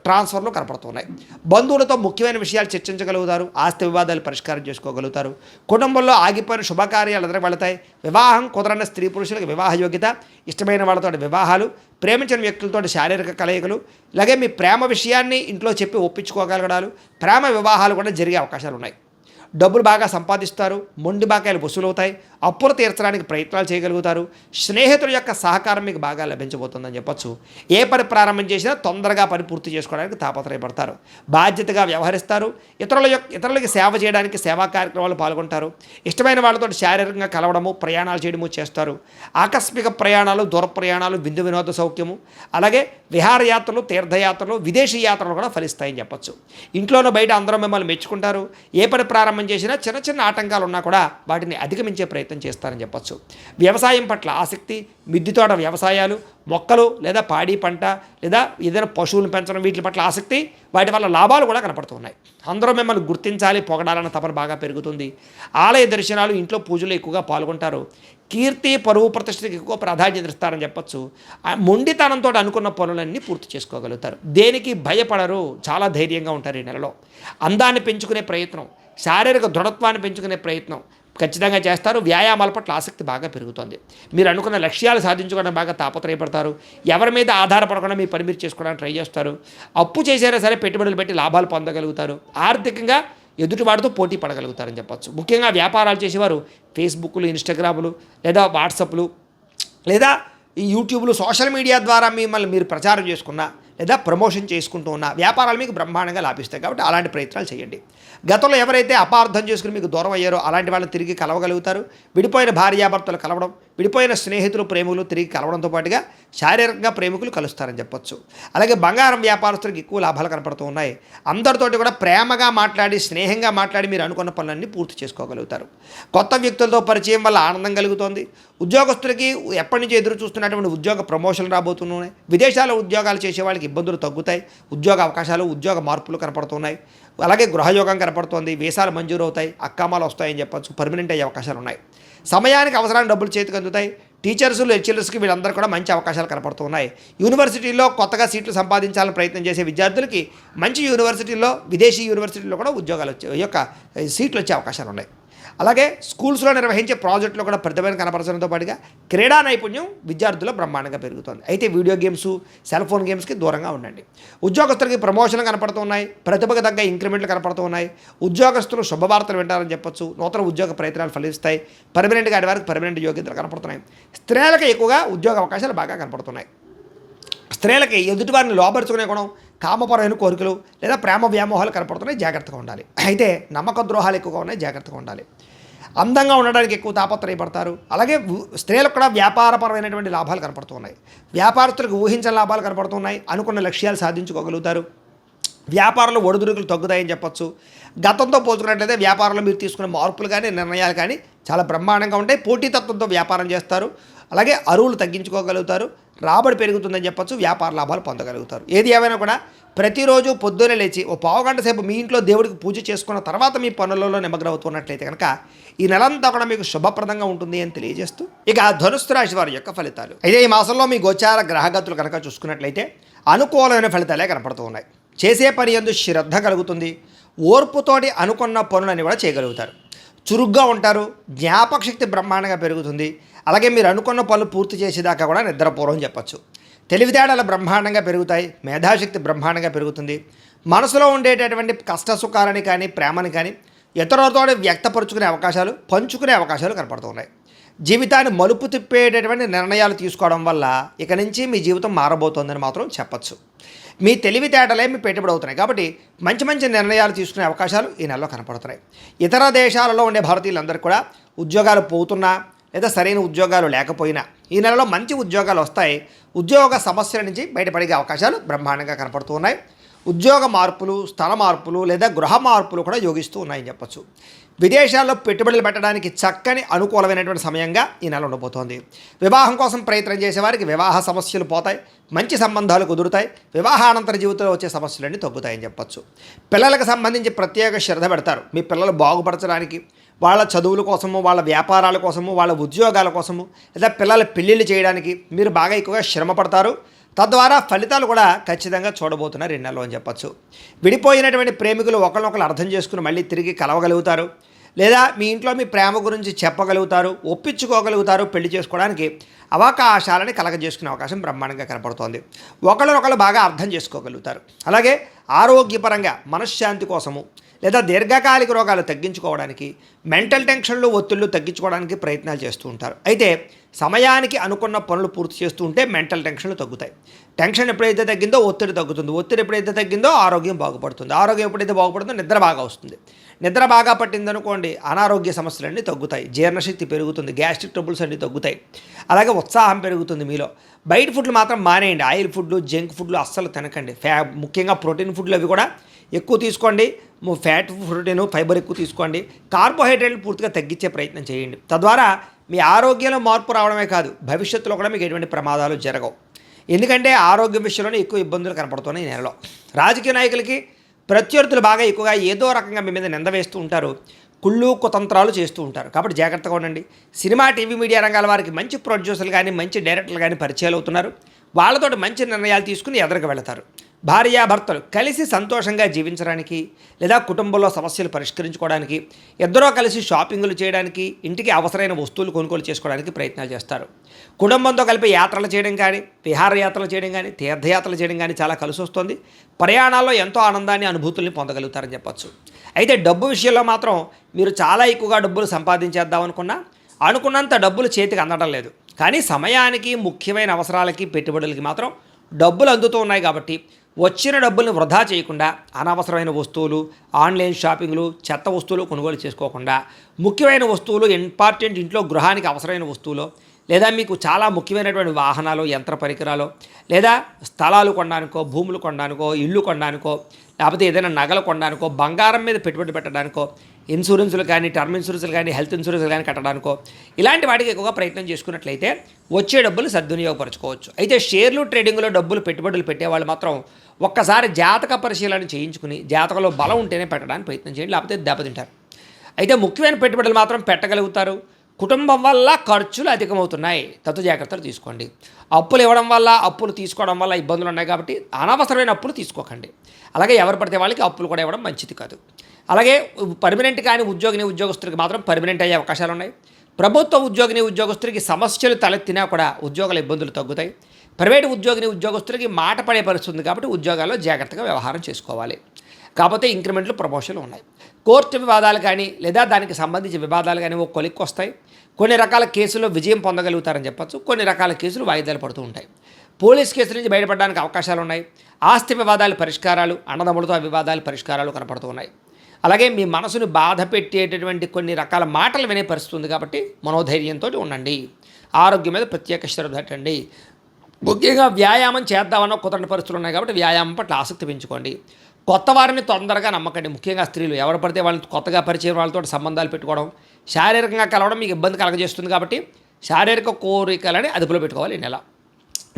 ట్రాన్స్ఫర్లు కనపడుతున్నాయి. బంధువులతో ముఖ్యమైన విషయాలు చర్చించగలుగుతారు. ఆస్తి వివాదాలు పరిష్కారం చేసుకోగలుగుతారు. కుటుంబంలో ఆగిపోయిన శుభకార్యాలు ఎదురు వెళతాయి. వివాహం కుదరని స్త్రీ పురుషులకు వివాహ యోగ్యత, ఇష్టమైన వాళ్ళతో వివాహాలు, ప్రేమించిన వ్యక్తులతో శారీరక కలయికలు, అలాగే మీ ప్రేమ విషయాన్ని ఇంట్లో చెప్పి ఒప్పించుకోగలగడాలు, ప్రేమ వివాహాలు కూడా జరిగే అవకాశాలు ఉన్నాయి. డబ్బులు బాగా సంపాదిస్తారు. మొండి బాకాయలు వసూలవుతాయి. అప్పులు తీర్చడానికి ప్రయత్నాలు చేయగలుగుతారు. స్నేహితుల యొక్క సహకారం మీకు బాగా లభించబోతుందని చెప్పొచ్చు. ఏ పని ప్రారంభం చేసినా తొందరగా పని పూర్తి చేసుకోవడానికి తాపత్రయపడతారు. బాధ్యతగా వ్యవహరిస్తారు. ఇతరులకి సేవ చేయడానికి సేవా కార్యక్రమాలు పాల్గొంటారు. ఇష్టమైన వాళ్ళతో శారీరకంగా కలవడము, ప్రయాణాలు చేయడము చేస్తారు. ఆకస్మిక ప్రయాణాలు, దూర ప్రయాణాలు, విందు వినోద సౌఖ్యము, అలాగే విహారయాత్రలు, తీర్థయాత్రలు, విదేశీ యాత్రలు కూడా ఫలిస్తాయని చెప్పొచ్చు. ఇంట్లోనూ బయట అందరూ మిమ్మల్ని మెచ్చుకుంటారు. ఏ పని ప్రారంభం చేసినా చిన్న చిన్న ఆటంకాలు ఉన్నా కూడా వాటిని అధిగమించే ప్రయత్నం ప్రయత్నం చేస్తారని చెప్పొచ్చు. వ్యవసాయం పట్ల ఆసక్తి, మిద్దె తోట వ్యవసాయాలు, మొక్కలు లేదా పాడి పంట లేదా ఏదైనా పశువులను పెంచడం వీటి పట్ల ఆసక్తి, వాటి వల్ల లాభాలు కూడా కనపడుతున్నాయి. అందరూ మిమ్మల్ని గుర్తించాలి, పొగడాలన్న తపన బాగా పెరుగుతుంది. ఆలయ దర్శనాలు, ఇంట్లో పూజలు ఎక్కువగా పాల్గొంటారు. కీర్తి, పరువు, ప్రతిష్టకి ఎక్కువ ప్రాధాన్యత ఇస్తారని చెప్పొచ్చు. మొండితనంతో అనుకున్న పనులన్నీ పూర్తి చేసుకోగలుగుతారు. దేనికి భయపడరు, చాలా ధైర్యంగా ఉంటారు ఈ నెలలో. అందాన్ని పెంచుకునే ప్రయత్నం, శారీరక దృఢత్వాన్ని పెంచుకునే ప్రయత్నం ఖచ్చితంగా చేస్తారు. వ్యాయామాల పట్ల ఆసక్తి బాగా పెరుగుతుంది. మీరు అనుకున్న లక్ష్యాలు సాధించుకోవడం బాగా తాపత్రయపడతారు. ఎవరి మీద ఆధారపడకుండా మీ పని మీరు చేసుకోవడానికి ట్రై చేస్తారు. అప్పు చేసినా సరే పెట్టుబడులు పెట్టి లాభాలు పొందగలుగుతారు. ఆర్థికంగా ఎదుటివాడితో పోటీ పడగలుగుతారని చెప్పచ్చు. ముఖ్యంగా వ్యాపారాలు చేసేవారు ఫేస్బుక్లు, ఇన్స్టాగ్రాములు లేదా వాట్సాప్లు లేదా ఈ యూట్యూబ్లు, సోషల్ మీడియా ద్వారా మిమ్మల్ని మీరు ప్రచారం చేసుకున్నా లేదా ప్రమోషన్ చేసుకుంటూ ఉన్న వ్యాపారాలు మీకు బ్రహ్మాండంగా లాభిస్తాయి. కాబట్టి అలాంటి ప్రయత్నాలు చేయండి. గతంలో ఎవరైతే అపార్థం చేసుకుని మీకు దూరం అయ్యారో అలాంటి వాళ్ళని తిరిగి కలవగలుగుతారు. విడిపోయిన భార్యాభర్తలు కలవడం, విడిపోయిన స్నేహితులు, ప్రేమికులు తిరిగి కలవడంతో పాటుగా శారీరకంగా ప్రేమికులు కలుస్తారని చెప్పొచ్చు. అలాగే బంగారం వ్యాపారస్తులకు ఎక్కువ లాభాలు కనపడుతూ ఉన్నాయి. అందరితోటి కూడా ప్రేమగా మాట్లాడి, స్నేహంగా మాట్లాడి మీరు అనుకున్న పనులన్నీ పూర్తి చేసుకోగలుగుతారు. కొత్త వ్యక్తులతో పరిచయం వల్ల ఆనందం కలుగుతోంది. ఉద్యోగస్తులకి ఎప్పటి నుంచి ఎదురు చూస్తున్నటువంటి ఉద్యోగ ప్రమోషన్లు రాబోతున్నాయి. విదేశాల్లో ఉద్యోగాలు చేసే వాళ్ళకి ఇబ్బందులు తగ్గుతాయి. ఉద్యోగ అవకాశాలు, ఉద్యోగ మార్పులు కనపడుతున్నాయి. అలాగే గృహయోగం కనపడుతోంది. వీసాలు మంజూరు అవుతాయి, అక్కామాలు వస్తాయని చెప్పచ్చు. పర్మనెంట్ అయ్యే అవకాశాలు ఉన్నాయి. సమయానికి అవసరానికి డబ్బులు చేతికి అందుతాయి. టీచర్స్, లెక్చరర్స్కి వీళ్ళందరూ కూడా మంచి అవకాశాలు కనపడుతున్నాయి. యూనివర్సిటీల్లో కొత్తగా సీట్లు సంపాదించాలని ప్రయత్నం చేసే విద్యార్థులకి మంచి యూనివర్సిటీల్లో, విదేశీ యూనివర్సిటీల్లో కూడా ఉద్యోగాలు సీట్లు వచ్చే అవకాశాలు ఉన్నాయి. అలాగే స్కూల్స్లో నిర్వహించే ప్రాజెక్టులో కూడా ప్రతిభను కనపరచడంతో పాటుగా క్రీడా నైపుణ్యం విద్యార్థుల్లో బ్రహ్మాండంగా పెరుగుతుంది. అయితే వీడియో గేమ్స్, సెల్ ఫోన్ గేమ్స్కి దూరంగా ఉండండి. ఉద్యోగస్తులకి ప్రమోషన్లు కనపడుతున్నాయి. ప్రతిభకు తగ్గ ఇంక్రిమెంట్లు కనపడుతున్నాయి. ఉద్యోగస్తులు శుభవార్తలు వింటారని చెప్పొచ్చు. నూతన ఉద్యోగ ప్రయత్నాలు ఫలిస్తాయి. పర్మనెంట్గా ఆడి వారికి పర్మనెంట్ యోగ్యతలు కనపడుతున్నాయి. స్త్రీలకు ఎక్కువగా ఉద్యోగ అవకాశాలు బాగా కనపడుతున్నాయి. స్త్రీలకి ఎదుటివారిని లోపరుచుకునే గుణం, కామపరమైన కోరికలు లేదా ప్రేమ వ్యామోహాలు కనపడుతున్నాయి. జాగ్రత్తగా ఉండాలి. అయితే నమ్మక ద్రోహాలు ఎక్కువగా ఉన్నాయి. జాగ్రత్తగా ఉండాలి. అందంగా ఉండడానికి ఎక్కువ తాపత్రయపడతారు. అలాగే స్త్రీలకు కూడా వ్యాపారపరమైనటువంటి లాభాలు కనపడుతున్నాయి. వ్యాపారస్తులకు ఊహించని లాభాలు కనపడుతున్నాయి. అనుకున్న లక్ష్యాలు సాధించుకోగలుగుతారు. వ్యాపారంలో ఒడిదుడుకులు తగ్గుతాయని చెప్పొచ్చు. గతంతో పోల్చుకున్నట్లయితే వ్యాపారంలో మీరు తీసుకున్న మార్పులు కానీ, నిర్ణయాలు కానీ చాలా బ్రహ్మాండంగా ఉంటాయి. పోటీతత్వంతో వ్యాపారం చేస్తారు. అలాగే అరువులు తగ్గించుకోగలుగుతారు. రాబడి పెరుగుతుందని చెప్పొచ్చు. వ్యాపార లాభాలు పొందగలుగుతారు. ఏది ఏమైనా కూడా ప్రతిరోజు పొద్దున్నే లేచి ఓ పావుగంట సేపు మీ ఇంట్లో దేవుడికి పూజ చేసుకున్న తర్వాత మీ పనులలో నిమగ్నమవుతున్నట్లయితే కనుక ఈ నెలంతా కూడా మీకు శుభప్రదంగా ఉంటుంది అని తెలియజేస్తూ ఇక ధనుస్సు రాశి వారి యొక్క ఫలితాలు. అయితే ఈ మాసంలో మీ గోచార గ్రహగతులు కనుక చూసుకున్నట్లయితే అనుకూలమైన ఫలితాలే కనపడుతూ ఉన్నాయి. చేసే పని యందు శ్రద్ధ కలుగుతుంది. ఓర్పుతోటి అనుకున్న పనులని కూడా చేయగలుగుతారు. చురుగ్గా ఉంటారు. జ్ఞాపకశక్తి బ్రహ్మాండంగా పెరుగుతుంది. అలాగే మీరు అనుకున్న పనులు పూర్తి చేసేదాకా కూడా నిద్రపోరని చెప్పచ్చు. తెలివితేటలు బ్రహ్మాండంగా పెరుగుతాయి. మేధాశక్తి బ్రహ్మాండంగా పెరుగుతుంది. మనసులో ఉండేటటువంటి కష్ట సుఖాలని కానీ, ప్రేమని కానీ ఇతరులతో వ్యక్తపరుచుకునే అవకాశాలు, పంచుకునే అవకాశాలు కనపడుతున్నాయి. జీవితాన్ని మలుపు తిప్పేటటువంటి నిర్ణయాలు తీసుకోవడం వల్ల ఇక నుంచి మీ జీవితం మారబోతోందని మాత్రం చెప్పచ్చు. మీ తెలివితేటలే మీ పెట్టుబడి అవుతున్నాయి. కాబట్టి మంచి మంచి నిర్ణయాలు తీసుకునే అవకాశాలు ఈ నెలలో కనపడుతున్నాయి. ఇతర దేశాలలో ఉండే భారతీయులందరూ కూడా ఉద్యోగాలు పోతున్నా లేదా సరైన ఉద్యోగాలు లేకపోయినా ఈ నెలలో మంచి ఉద్యోగాలు వస్తాయి. ఉద్యోగ సమస్యల నుంచి బయటపడే అవకాశాలు బ్రహ్మాండంగా కనపడుతూ ఉన్నాయి. ఉద్యోగ మార్పులు, స్థల మార్పులు లేదా గృహ మార్పులు కూడా యోగిస్తూ ఉన్నాయని చెప్పచ్చు. విదేశాల్లో పెట్టుబడులు పెట్టడానికి చక్కని అనుకూలమైనటువంటి సమయంగా ఈ నెల ఉండబోతోంది. వివాహం కోసం ప్రయత్నం చేసేవారికి వివాహ సమస్యలు పోతాయి. మంచి సంబంధాలు కుదురుతాయి. వివాహానంతర జీవితంలో వచ్చే సమస్యలన్నీ తగ్గుతాయని చెప్పచ్చు. పిల్లలకు సంబంధించి ప్రత్యేక శ్రద్ధ పెడతారు. మీ పిల్లలు బాగుపరచడానికి, వాళ్ళ చదువుల కోసము, వాళ్ళ వ్యాపారాల కోసము, వాళ్ళ ఉద్యోగాల కోసము లేదా పిల్లల పెళ్ళిళ్ళు చేయడానికి మీరు బాగా ఎక్కువగా శ్రమ పడతారు. తద్వారా ఫలితాలు కూడా ఖచ్చితంగా చూడబోతున్నారు ఈ నెలలో అని చెప్పచ్చు. విడిపోయినటువంటి ప్రేమికులు ఒకరినొకరు అర్థం చేసుకుని మళ్ళీ తిరిగి కలవగలుగుతారు. లేదా మీ ఇంట్లో మీ ప్రేమ గురించి చెప్పగలుగుతారు, ఒప్పించుకోగలుగుతారు. పెళ్లి చేసుకోవడానికి అవకాశాలని కలగజేసుకునే అవకాశం బ్రహ్మాండంగా కనపడుతోంది. ఒకరినొకరు బాగా అర్థం చేసుకోగలుగుతారు. అలాగే ఆరోగ్యపరంగా మనశ్శాంతి కోసము లేదా దీర్ఘకాలిక రోగాలు తగ్గించుకోవడానికి, మెంటల్ టెన్షన్లు, ఒత్తిళ్లు తగ్గించుకోవడానికి ప్రయత్నాలు చేస్తూ ఉంటారు. అయితే సమయానికి అనుకున్న పనులు పూర్తి చేస్తూ ఉంటే మెంటల్ టెన్షన్లు తగ్గుతాయి. టెన్షన్ ఎప్పుడైతే తగ్గిందో ఒత్తిడి తగ్గుతుంది. ఒత్తిడి ఎప్పుడైతే తగ్గిందో ఆరోగ్యం బాగుపడుతుంది. ఆరోగ్యం ఎప్పుడైతే బాగుపడుతుందో నిద్ర బాగా వస్తుంది. నిద్ర బాగా పట్టిందనుకోండి అనారోగ్య సమస్యలన్నీ తగ్గుతాయి. జీర్ణశక్తి పెరుగుతుంది. గ్యాస్ట్రిక్ ట్రబుల్స్ అన్నీ తగ్గుతాయి. అలాగే ఉత్సాహం పెరుగుతుంది మీలో. బయట ఫుడ్లు మాత్రం మానేయండి. ఆయిల్ ఫుడ్లు, జంక్ ఫుడ్లు అస్సలు తినకండి. ముఖ్యంగా ప్రోటీన్ ఫుడ్లు అవి కూడా ఎక్కువ తీసుకోండి. ఫ్యాట్, ప్రోటీన్, ఫైబర్ ఎక్కువ తీసుకోండి. కార్బోహైడ్రేట్లు పూర్తిగా తగ్గించే ప్రయత్నం చేయండి. తద్వారా మీ ఆరోగ్యంలో మార్పు రావడమే కాదు, భవిష్యత్తులో కూడా మీకు ఎటువంటి ప్రమాదాలు జరగవు. ఎందుకంటే ఆరోగ్యం విషయంలోనే ఎక్కువ ఇబ్బందులు కనపడుతున్నాయి ఈ నెలలో. రాజకీయ నాయకులకి ప్రత్యర్థులు బాగా ఎక్కువగా ఏదో రకంగా మీ మీద నింద వేస్తూ ఉంటారు. కుళ్ళు కుతంత్రాలు చేస్తూ ఉంటారు. కాబట్టి జాగ్రత్తగా ఉండండి. సినిమా, టీవీ, మీడియా రంగాల వారికి మంచి ప్రొడ్యూసర్లు కానీ మంచి డైరెక్టర్లు కానీ పరిచయాలు అవుతున్నారు. వాళ్ళతోటి మంచి నిర్ణయాలు తీసుకుని ఎదురుకు వెళతారు. భార్యాభర్తలు కలిసి సంతోషంగా జీవించడానికి లేదా కుటుంబంలో సమస్యలు పరిష్కరించుకోవడానికి, ఇద్దరూ కలిసి షాపింగులు చేయడానికి, ఇంటికి అవసరమైన వస్తువులు కొనుగోలు చేసుకోవడానికి ప్రయత్నాలు చేస్తారు. కుటుంబంతో కలిపి యాత్రలు చేయడం కానీ, విహారయాత్రలు చేయడం కానీ, తీర్థయాత్రలు చేయడం కానీ చాలా కలిసి వస్తుంది. ప్రయాణాల్లో ఎంతో ఆనందాన్ని, అనుభూతుల్ని పొందగలుగుతారని చెప్పచ్చు. అయితే డబ్బు విషయంలో మాత్రం మీరు చాలా ఎక్కువగా డబ్బులు సంపాదించేద్దాం అనుకున్నంత డబ్బులు చేతికి అందడం లేదు. కానీ సమయానికి, ముఖ్యమైన అవసరాలకి, పెట్టుబడులకి మాత్రం డబ్బులు అందుతూ ఉన్నాయి. కాబట్టి వచ్చిన డబ్బుల్ని వృధా చేయకుండా అనవసరమైన వస్తువులు, ఆన్లైన్ షాపింగ్లు, చెత్త వస్తువులు కొనుగోలు చేసుకోకుండా ముఖ్యమైన వస్తువులు, ఇంపార్టెంట్ ఇంట్లో గృహానికి అవసరమైన వస్తువులు, లేదా మీకు చాలా ముఖ్యమైనటువంటి వాహనాలు, యంత్ర పరికరాలు, లేదా స్థలాలు కొనడానికో, భూములు కొనడానికో, ఇల్లు కొనడానికో, లేకపోతే ఏదైనా నగలు కొనడానికో, బంగారం మీద పెట్టుబడి పెట్టడానికో, ఇన్సూరెన్సులు కానీ, టర్మ్ ఇన్సూరెన్సులు కానీ, హెల్త్ ఇన్సూరెన్సులు కానీ కట్టడానికో, ఇలాంటి వాటికి ఎక్కువగా ప్రయత్నం చేసుకున్నట్లయితే వచ్చే డబ్బులు సద్వినియోగపరచుకోవచ్చు. అయితే షేర్లు, ట్రేడింగ్లో డబ్బులు పెట్టుబడులు పెట్టేవాళ్ళు మాత్రం ఒక్కసారి జాతక పరిశీలన చేయించుకుని, జాతకంలో బలం ఉంటేనే పెట్టడానికి ప్రయత్నం చేయండి, లేకపోతే దెబ్బతింటారు. అయితే ముఖ్యమైన పెట్టుబడులు మాత్రం పెట్టగలుగుతారు. కుటుంబం వల్ల ఖర్చులు అధికమవుతున్నాయి, తత్తు జాగ్రత్తలు తీసుకోండి. అప్పులు ఇవ్వడం వల్ల, అప్పులు తీసుకోవడం వల్ల ఇబ్బందులు ఉన్నాయి. కాబట్టి అనవసరమైన అప్పులు తీసుకోకండి. అలాగే ఎవరు పడితే వాళ్ళకి అప్పులు కూడా ఇవ్వడం మంచిది కాదు. అలాగే పర్మనెంట్ కానీ ఉద్యోగస్తులకి మాత్రం పర్మనెంట్ అయ్యే అవకాశాలు ఉన్నాయి. ప్రభుత్వ ఉద్యోగస్తులకి సమస్యలు తలెత్తినా కూడా ఉద్యోగాల ఇబ్బందులు తగ్గుతాయి. ప్రైవేటు ఉద్యోగస్తులకి మాట పడే పరిస్థితుంది. కాబట్టి ఉద్యోగాల్లో జాగ్రత్తగా వ్యవహారం చేసుకోవాలి. కాకపోతే ఇంక్రిమెంట్లు, ప్రమోషన్లు ఉన్నాయి. కోర్టు వివాదాలు కానీ, లేదా దానికి సంబంధించిన వివాదాలు కానీ ఓ కొలిక్కి వస్తాయి. కొన్ని రకాల కేసుల్లో విజయం పొందగలుగుతారని చెప్పచ్చు. కొన్ని రకాల కేసులు వాయిదాలు పడుతూ ఉంటాయి. పోలీస్ కేసుల నుంచి బయటపడడానికి అవకాశాలు ఉన్నాయి. ఆస్తి వివాదాల పరిష్కారాలు, అన్నదమ్ములతో వివాదాల పరిష్కారాలు కనపడుతూ ఉన్నాయి. అలాగే మీ మనసును బాధ పెట్టేటటువంటి కొన్ని రకాల మాటలు వినే పరిస్థితి ఉంది. కాబట్టి మనోధైర్యంతో ఉండండి. ఆరోగ్యం మీద ప్రత్యేక శ్రద్ధ పెట్టండి. ముఖ్యంగా వ్యాయామం చేద్దామన్న కుదరని పరిస్థితులు ఉన్నాయి. కాబట్టి వ్యాయామం పట్ల ఆసక్తి పెంచుకోండి. కొత్త వారిని తొందరగా నమ్మకండి. ముఖ్యంగా స్త్రీలు ఎవరు పడితే వాళ్ళని కొత్తగా పరిచయం వాళ్ళతో సంబంధాలు పెట్టుకోవడం, శారీరకంగా కలవడం మీకు ఇబ్బంది కలగజేస్తుంది. కాబట్టి శారీరక కోరికలని అదుపులో పెట్టుకోవాలి. ఈ నెల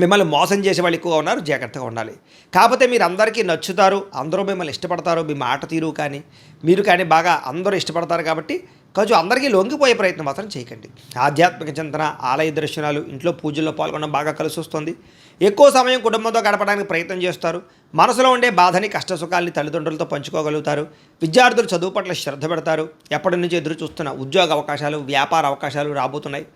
మిమ్మల్ని మోసం చేసే వాళ్ళు ఎక్కువగా ఉన్నారు, జాగ్రత్తగా ఉండాలి. కాకపోతే మీరు అందరికీ నచ్చుతారు, అందరూ మిమ్మల్ని ఇష్టపడతారు. మీ మాట తీరు కానీ, మీరు కానీ బాగా అందరూ ఇష్టపడతారు. కాబట్టి కొంచెం అందరికీ లొంగిపోయే ప్రయత్నం మాత్రం చేయకండి. ఆధ్యాత్మిక చింతన, ఆలయ దర్శనాలు, ఇంట్లో పూజల్లో పాల్గొనడం బాగా కలిసి వస్తుంది. ఎక్కువ సమయం కుటుంబంతో గడపడానికి ప్రయత్నం చేస్తారు. మనసులో ఉండే బాధని, కష్టసుఖాలని తల్లిదండ్రులతో పంచుకోగలుగుతారు. విద్యార్థులు చదువు పట్ల శ్రద్ధ పెడతారు. ఎప్పటి నుంచి ఎదురు చూస్తున్న ఉద్యోగ అవకాశాలు, వ్యాపార అవకాశాలు రాబోతున్నాయి.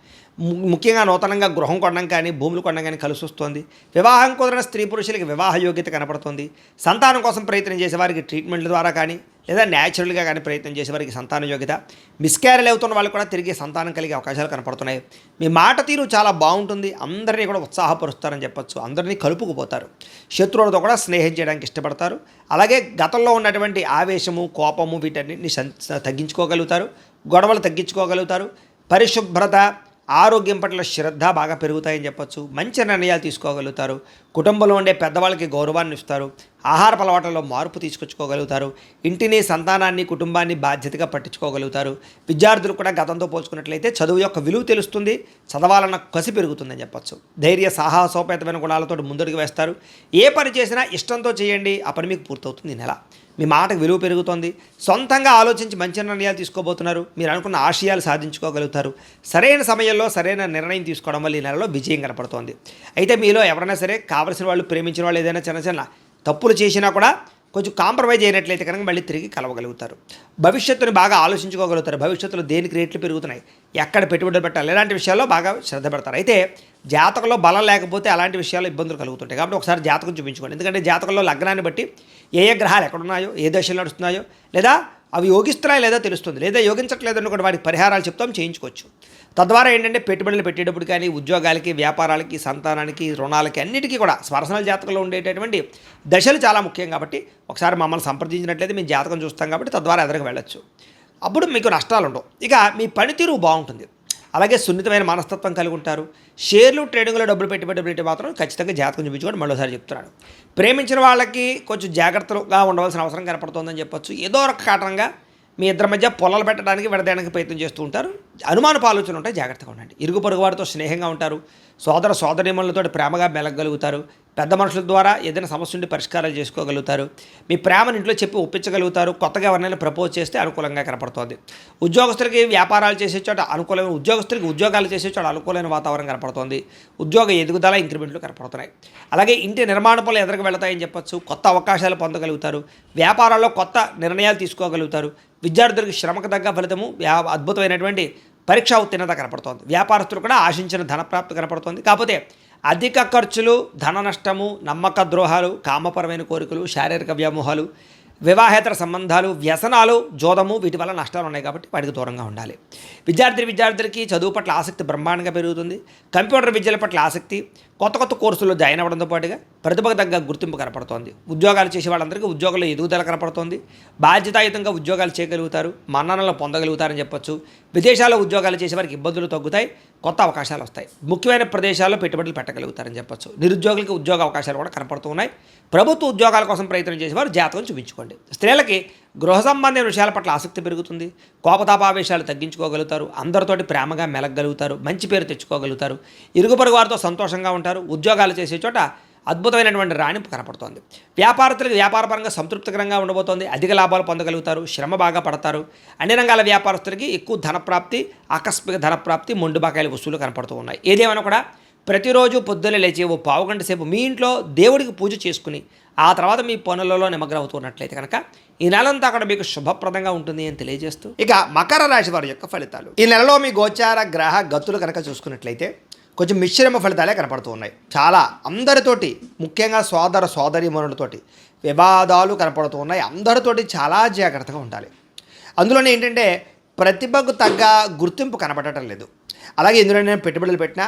ముఖ్యంగా నూతనంగా గృహం కొనడం కానీ, భూములు కొనడం కానీ కలిసి వస్తుంది. వివాహం కుదిరిన స్త్రీ పురుషులకి వివాహ యోగ్యత కనపడుతుంది. సంతానం కోసం ప్రయత్నం చేసేవారికి ట్రీట్మెంట్ల ద్వారా కానీ, లేదా న్యాచురల్గా కానీ ప్రయత్నం చేసేవారికి సంతాన యోగ్యత, మిస్క్యారేజ్ అవుతున్న వాళ్ళు కూడా తిరిగి సంతానం కలిగే అవకాశాలు కనపడుతున్నాయి. మీ మాట తీరు చాలా బాగుంటుంది. అందరినీ కూడా ఉత్సాహపరుస్తారని చెప్పచ్చు. అందరినీ కలుపుకుపోతారు. శత్రువులతో కూడా స్నేహం చేయడానికి ఇష్టపడతారు. అలాగే గతంలో ఉన్నటువంటి ఆవేశము, కోపము వీటన్నిటిని తగ్గించుకోగలుగుతారు. గొడవలు తగ్గించుకోగలుగుతారు. పరిశుభ్రత, ఆరోగ్యం పట్ల శ్రద్ధ బాగా పెరుగుతాయని చెప్పచ్చు. మంచి నిర్ణయాలు తీసుకోగలుగుతారు. కుటుంబంలో ఉండే పెద్దవాళ్ళకి గౌరవాన్ని ఇస్తారు. ఆహారపు అలవాట్లలో మార్పు తీసుకొచ్చుకోగలుగుతారు. ఇంటిని, సంతానాన్ని, కుటుంబాన్ని బాధ్యతగా పట్టించుకోగలుగుతారు. విద్యార్థులు కూడా గతంతో పోల్చుకున్నట్లయితే చదువు యొక్క విలువ తెలుస్తుంది. చదవాలన్న కసి పెరుగుతుందని చెప్పచ్చు. ధైర్య, సాహసోపేతమైన గుణాలతో ముందడుగు వేస్తారు. ఏ పని చేసినా ఇష్టంతో చేయండి, ఆ పని మీకు పూర్తవుతుంది. ఈ నెల మీ మాటకు విలువ పెరుగుతోంది. సొంతంగా ఆలోచించి మంచి నిర్ణయాలు తీసుకోబోతున్నారు. మీరు అనుకున్న ఆశయాలు సాధించుకోగలుగుతారు. సరైన సమయంలో సరైన నిర్ణయం తీసుకోవడం వల్ల ఈ నెలలో విజయం కనపడుతోంది. అయితే మీలో ఎవరైనా సరే కావలసిన వాళ్ళు, ప్రేమించిన వాళ్ళు ఏదైనా చిన్న తప్పులు చేసినా కూడా కొంచెం కాంప్రమైజ్ అయినట్లయితే కనుక మళ్ళీ తిరిగి కలవగలుగుతారు. భవిష్యత్తుని బాగా ఆలోచించుకోగలుగుతారు. భవిష్యత్తులో దేనికి రేట్లు పెరుగుతున్నాయి, ఎక్కడ పెట్టుబడులు పెట్టాలి, ఇలాంటి విషయాల్లో బాగా శ్రద్ధ పెడతారు. అయితే జాతకంలో బలం లేకపోతే అలాంటి విషయాల్లో ఇబ్బందులు కలుగుతుంటాయి. కాబట్టి ఒకసారి జాతకం చూపించుకోండి. ఎందుకంటే జాతకంలో లగ్నాన్ని బట్టి ఏ గ్రహాలు ఎక్కడున్నాయో, ఏ దశలు నడుస్తున్నాయో, లేదా అవి యోగిస్తున్నాయో లేదో తెలుస్తుంది. లేదా యోగించట్లేదు అనుకోండి, వాటికి పరిహారాలు చెప్తాం, చేయించుకోవచ్చు. తద్వారా ఏంటంటే పెట్టుబడులు పెట్టేటప్పుడు కానీ ఉద్యోగాలకి, వ్యాపారాలకి, సంతానానికి, రుణాలకి అన్నిటికీ కూడా పర్సనల్ జాతకంలో ఉండేటటువంటి దశలు చాలా ముఖ్యం కాబట్టి ఒకసారి మమ్మల్ని సంప్రదించినట్లయితే మేము జాతకం చూస్తాం కాబట్టి తద్వారా ఎదురుకు వెళ్ళొచ్చు. అప్పుడు మీకు నష్టాలు ఉండవు. ఇక మీ పనితీరు బాగుంటుంది. అలాగే సున్నితమైన మనస్తత్వం కలిగి ఉంటారు. షేర్లు ట్రేడింగ్లో డబ్బులు పెట్టి మాత్రం ఖచ్చితంగా జాతకం చూపించుకోండి. మరోసారి చెప్తున్నాను. ప్రేమించిన వాళ్ళకి కొంచెం జాగ్రత్తగా ఉండవలసిన అవసరం కనపడుతుందని చెప్పొచ్చు. ఏదో ఒక కారణంగా మీ ఇద్దరి మధ్య పొలాలు పెట్టడానికి విడదీయడానికి ప్రయత్నం చేస్తూ ఉంటారు. అనుమానపు ఆలోచనలు ఉంటాయి, జాగ్రత్తగా ఉండండి. ఇరుగు పొరుగు వారితో స్నేహంగా ఉంటారు. సోదర సోదరీమణులతో ప్రేమగా మెలగలుగుతారు. పెద్ద మనుషుల ద్వారా ఏదైనా సమస్య ఉండి పరిష్కారాలు చేసుకోగలుగుతారు. మీ ప్రేమను ఇంట్లో చెప్పి ఒప్పించగలుగుతారు. కొత్తగా ఎవరినైనా ప్రపోజ్ చేస్తే అనుకూలంగా కనపడుతుంది. ఉద్యోగస్తులకి వ్యాపారాలు చేసే చోట అనుకూలమైన, ఉద్యోగస్తులకి ఉద్యోగాలు చేసే చోట అనుకూలమైన వాతావరణం కనపడుతుంది. ఉద్యోగ ఎదుగుదల, ఇంక్రిమెంట్లు కనపడుతున్నాయి. అలాగే ఇంటి నిర్మాణ పనులు ఎదురుకు వెళతాయని చెప్పొచ్చు. కొత్త అవకాశాలు పొందగలుగుతారు. వ్యాపారాల్లో కొత్త నిర్ణయాలు తీసుకోగలుగుతారు. విద్యార్థులకు శ్రమకు తగ్గ ఫలితము, అద్భుతమైనటువంటి పరీక్షా ఉత్తీర్ణత కనపడుతోంది. వ్యాపారస్తులు కూడా ఆశించిన ధనప్రాప్తి కనపడుతోంది. కాకపోతే అధిక ఖర్చులు, ధన నష్టము, నమ్మక ద్రోహాలు, కామపరమైన కోరికలు, శారీరక వ్యామోహాలు, వివాహేతర సంబంధాలు, వ్యసనాలు, జోదము, వీటి వల్ల నష్టాలు ఉన్నాయి కాబట్టి వాటికి దూరంగా ఉండాలి. విద్యార్థులకి చదువు పట్ల ఆసక్తి బ్రహ్మాండంగా పెరుగుతుంది. కంప్యూటర్ విద్యల పట్ల ఆసక్తి, కొత్త కొర్సుల్లో జాయిన్ అవ్వడంతో పాటుగా ప్రతిభకు తగ్గ గుర్తింపు కనపడుతోంది. ఉద్యోగాలు చేసే వాళ్ళందరికీ ఉద్యోగంలో ఎదుగుదల కనపడుతోంది. బాధ్యతాయుతంగా ఉద్యోగాలు చేయగలుగుతారు. మన్ననలు పొందగలుగుతారని చెప్పొచ్చు. విదేశాల్లో ఉద్యోగాలు చేసే వారికి ఇబ్బందులు తగ్గుతాయి. కొత్త అవకాశాలు వస్తాయి. ముఖ్యమైన ప్రదేశాల్లో పెట్టుబడులు పెట్టగలుగుతారని చెప్పొచ్చు. నిరుద్యోగులకు ఉద్యోగ అవకాశాలు కూడా కనపడుతూ ఉన్నాయి. ప్రభుత్వ ఉద్యోగాల కోసం ప్రయత్నం చేసేవారు జాతకం చూపించుకోండి. స్త్రీలకి గృహ సంబంధమైన విషయాల పట్ల ఆసక్తి పెరుగుతుంది. కోపతాపావేశాలు తగ్గించుకోగలుగుతారు. అందరితోటి ప్రేమగా మెలగలుగుతారు. మంచి పేరు తెచ్చుకోగలుగుతారు. ఇరుగు పొరుగు వారితో సంతోషంగా ఉంటారు. ఉద్యోగాలు చేసే చోట అద్భుతమైనటువంటి రాణింపు కనపడుతోంది. వ్యాపారస్తులకు వ్యాపారపరంగా సంతృప్తికరంగా ఉండబోతోంది. అధిక లాభాలు పొందగలుగుతారు. శ్రమ బాగా పడతారు. అన్ని రంగాల వ్యాపారస్తులకి ఎక్కువ ధనప్రాప్తి, ఆకస్మిక ధనప్రాప్తి, మొండు బకాయిల వస్తువులు కనపడుతూ ఉన్నాయి. ఏదేమైనా కూడా ప్రతిరోజు పొద్దున్నే లేచి ఓ పావుగంట సేపు మీ ఇంట్లో దేవుడికి పూజ చేసుకుని ఆ తర్వాత మీ పనులలో నిమగ్నమవుతున్నట్లయితే కనుక ఈ నెలంతా కూడా మీకు శుభప్రదంగా ఉంటుంది అని తెలియజేస్తూ ఇక మకర రాశి వారి యొక్క ఫలితాలు. ఈ నెలలో మీ గోచార గ్రహ గతులు కనుక చూసుకున్నట్లయితే కొంచెం మిశ్రమ ఫలితాలే కనపడుతూ ఉన్నాయి. చాలా అందరితోటి, ముఖ్యంగా సోదర సోదరీమణులతోటి వివాదాలు కనపడుతూ ఉన్నాయి. అందరితోటి చాలా జాగ్రత్తగా ఉండాలి. అందులోనే ఏంటంటే ప్రతిభకు తగ్గ గుర్తింపు కనపడటం లేదు. అలాగే ఇందులో నేను పెట్టుబడులు పెట్టినా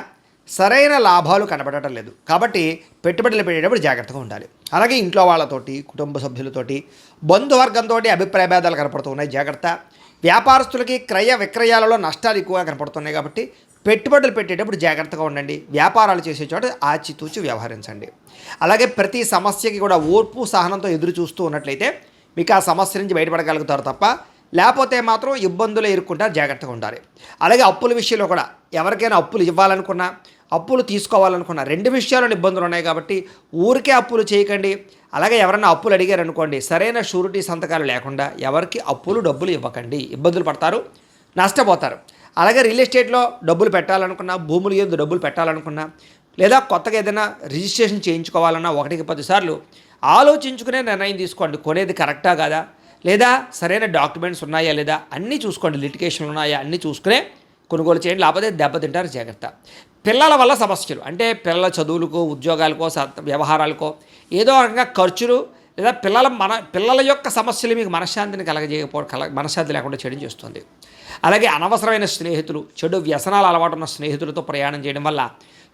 సరైన లాభాలు కనబడటం లేదు. కాబట్టి పెట్టుబడులు పెట్టేటప్పుడు జాగ్రత్తగా ఉండాలి. అలాగే ఇంట్లో వాళ్ళతోటి, కుటుంబ సభ్యులతోటి, బంధువర్గంతో అభిప్రాయ భేదాలు కనపడుతూ ఉన్నాయి. జాగ్రత్త. వ్యాపారస్తులకి క్రయ విక్రయాలలో నష్టాలు ఎక్కువగా కనపడుతున్నాయి కాబట్టి పెట్టుబడులు పెట్టేటప్పుడు జాగ్రత్తగా ఉండండి. వ్యాపారాలు చేసే చోట ఆచితూచి వ్యవహరించండి. అలాగే ప్రతి సమస్యకి కూడా ఓర్పు సహనంతో ఎదురు చూస్తూ ఉన్నట్లయితే మీకు ఆ సమస్య నుంచి బయటపడగలుగుతారు తప్ప లేకపోతే మాత్రం ఇబ్బందులు ఎదుర్కొంటారు. జాగ్రత్తగా ఉండాలి. అలాగే అప్పుల విషయంలో కూడా ఎవరికైనా అప్పులు ఇవ్వాలనుకున్నా, అప్పులు తీసుకోవాలనుకున్నా రెండు విషయాల్లో ఇబ్బందులు ఉన్నాయి కాబట్టి ఊరికే అప్పులు చేయకండి. అలాగే ఎవరైనా అప్పులు అడిగారు అనుకోండి, సరైన షూరిటీ సంతకాలు లేకుండా ఎవరికి అప్పులు డబ్బులు ఇవ్వకండి. ఇబ్బందులు పడతారు, నష్టపోతారు. అలాగే రియల్ ఎస్టేట్లో డబ్బులు పెట్టాలనుకున్నా, భూములు ఎందు డబ్బులు పెట్టాలనుకున్నా, లేదా కొత్తగా ఏదైనా రిజిస్ట్రేషన్ చేయించుకోవాలన్నా 1-10 సార్లు ఆలోచించుకునే నిర్ణయం తీసుకోండి. కొనేది కరెక్టా కాదా, లేదా సరైన డాక్యుమెంట్స్ ఉన్నాయా లేదా అన్నీ చూసుకోండి. లిటిగేషన్లు ఉన్నాయా అన్నీ చూసుకునే కొనుగోలు చేయండి. లేకపోతే దెబ్బతింటారు. జాగ్రత్త. పిల్లల వల్ల సమస్యలు, అంటే పిల్లల చదువులకో, ఉద్యోగాలకో, వ్యవహారాలకో ఏదో రకంగా ఖర్చులు, లేదా పిల్లల యొక్క సమస్యలు మీకు మనశ్శాంతిని మనశ్శాంతి లేకుండా చేయడం చేస్తుంది. అలాగే అనవసరమైన స్నేహితులు, చెడు వ్యసనాలు అలవాటు ఉన్న స్నేహితులతో ప్రయాణం చేయడం వల్ల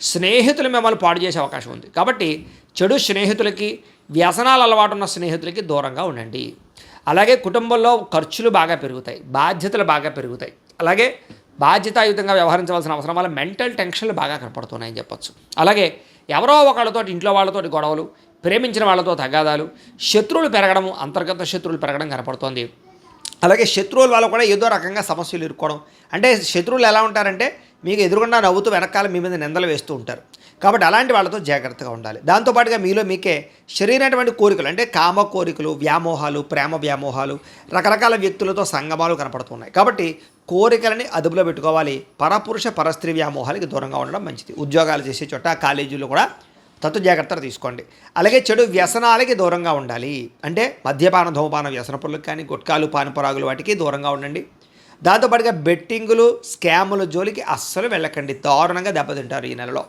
స్నేహితులు మిమ్మల్ని పాడు చేసే అవకాశం ఉంది. కాబట్టి చెడు స్నేహితులకి, వ్యసనాలు అలవాటు ఉన్న స్నేహితులకి దూరంగా ఉండండి. అలాగే కుటుంబంలో ఖర్చులు బాగా పెరుగుతాయి, బాధ్యతలు బాగా పెరుగుతాయి. అలాగే బాధ్యతాయుతంగా వ్యవహరించవలసిన అవసరం వల్ల మెంటల్ టెన్షన్లు బాగా కనపడుతున్నాయని చెప్పొచ్చు. అలాగే ఎవరో ఒకళ్ళతో, ఇంట్లో వాళ్ళతోటి గొడవలు, ప్రేమించిన వాళ్ళతో తగాదాలు, శత్రువులు పెరగడము, అంతర్గత శత్రువులు పెరగడం కనపడుతోంది. అలాగే శత్రువుల వల్ల కూడా ఏదో రకంగా సమస్యలు ఇరుక్కోవడం. అంటే శత్రువులు ఎలా ఉంటారంటే మీకు ఎదురుగుండా నవ్వుతూ వెనకాల మీ మీద నిందలు వేస్తూ ఉంటారు. కాబట్టి అలాంటి వాళ్ళతో జాగ్రత్తగా ఉండాలి. దాంతోపాటుగా మీలో మీకే శరీరమైనటువంటి కోరికలు, అంటే కామ కోరికలు, వ్యామోహాలు, ప్రేమ వ్యామోహాలు, రకరకాల వ్యక్తులతో సంగమాలు కనపడుతున్నాయి. కాబట్టి కోరికలని అదుపులో పెట్టుకోవాలి. పరపురుష పరస్త్రీ వ్యామోహాలకి దూరంగా ఉండడం మంచిది. ఉద్యోగాలు చేసే చోట, కాలేజీలో కూడా తత్తు జాగ్రత్తలు తీసుకోండి. అలాగే చెడు వ్యసనాలకి దూరంగా ఉండాలి. అంటే మద్యపాన, ధూమపాన వ్యసన పనులకు కానీ, గుట్కాలు, పానపరాగులు వాటికి దూరంగా ఉండండి. దాంతోపాటుగా బెట్టింగులు, స్కాముల జోలికి అస్సలు వెళ్ళకండి. దారుణంగా దెబ్బతింటారు ఈ నెలలో.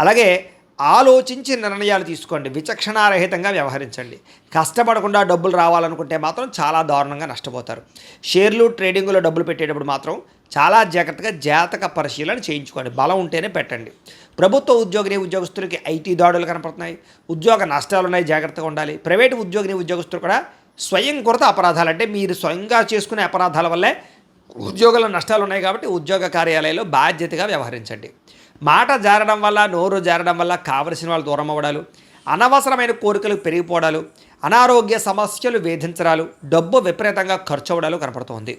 అలాగే ఆలోచించి నిర్ణయాలు తీసుకోండి. విచక్షణారహితంగా వ్యవహరించండి. కష్టపడకుండా డబ్బులు రావాలనుకుంటే మాత్రం చాలా దారుణంగా నష్టపోతారు. షేర్లు, ట్రేడింగ్లో డబ్బులు పెట్టేటప్పుడు మాత్రం చాలా జాగ్రత్తగా జాతక పరిశీలన చేయించుకోండి. బలం ఉంటేనే పెట్టండి. ప్రభుత్వ ఉద్యోగిని ఉద్యోగస్తులకి ఐటీ దాడులు కనపడుతున్నాయి, ఉద్యోగ నష్టాలు ఉన్నాయి, జాగ్రత్తగా ఉండాలి. ప్రైవేటు ఉద్యోగిని ఉద్యోగస్తులు కూడా స్వయంకృత అపరాధాలు, అంటే మీరు స్వయంగా చేసుకునే అపరాధాల వల్లే ఉద్యోగాల నష్టాలు ఉన్నాయి కాబట్టి ఉద్యోగ కార్యాలయాల్లో బాధ్యతగా వ్యవహరించండి. మాట జారడం వల్ల, నోరు జారడం వల్ల కావలసిన వాళ్ళు దూరం అవ్వడాలు, అనవసరమైన కోరికలు పెరిగిపోవడాలు, అనారోగ్య సమస్యలు వేధించడాలు, డబ్బు విపరీతంగా ఖర్చు అవ్వడాలు కనపడుతోంది.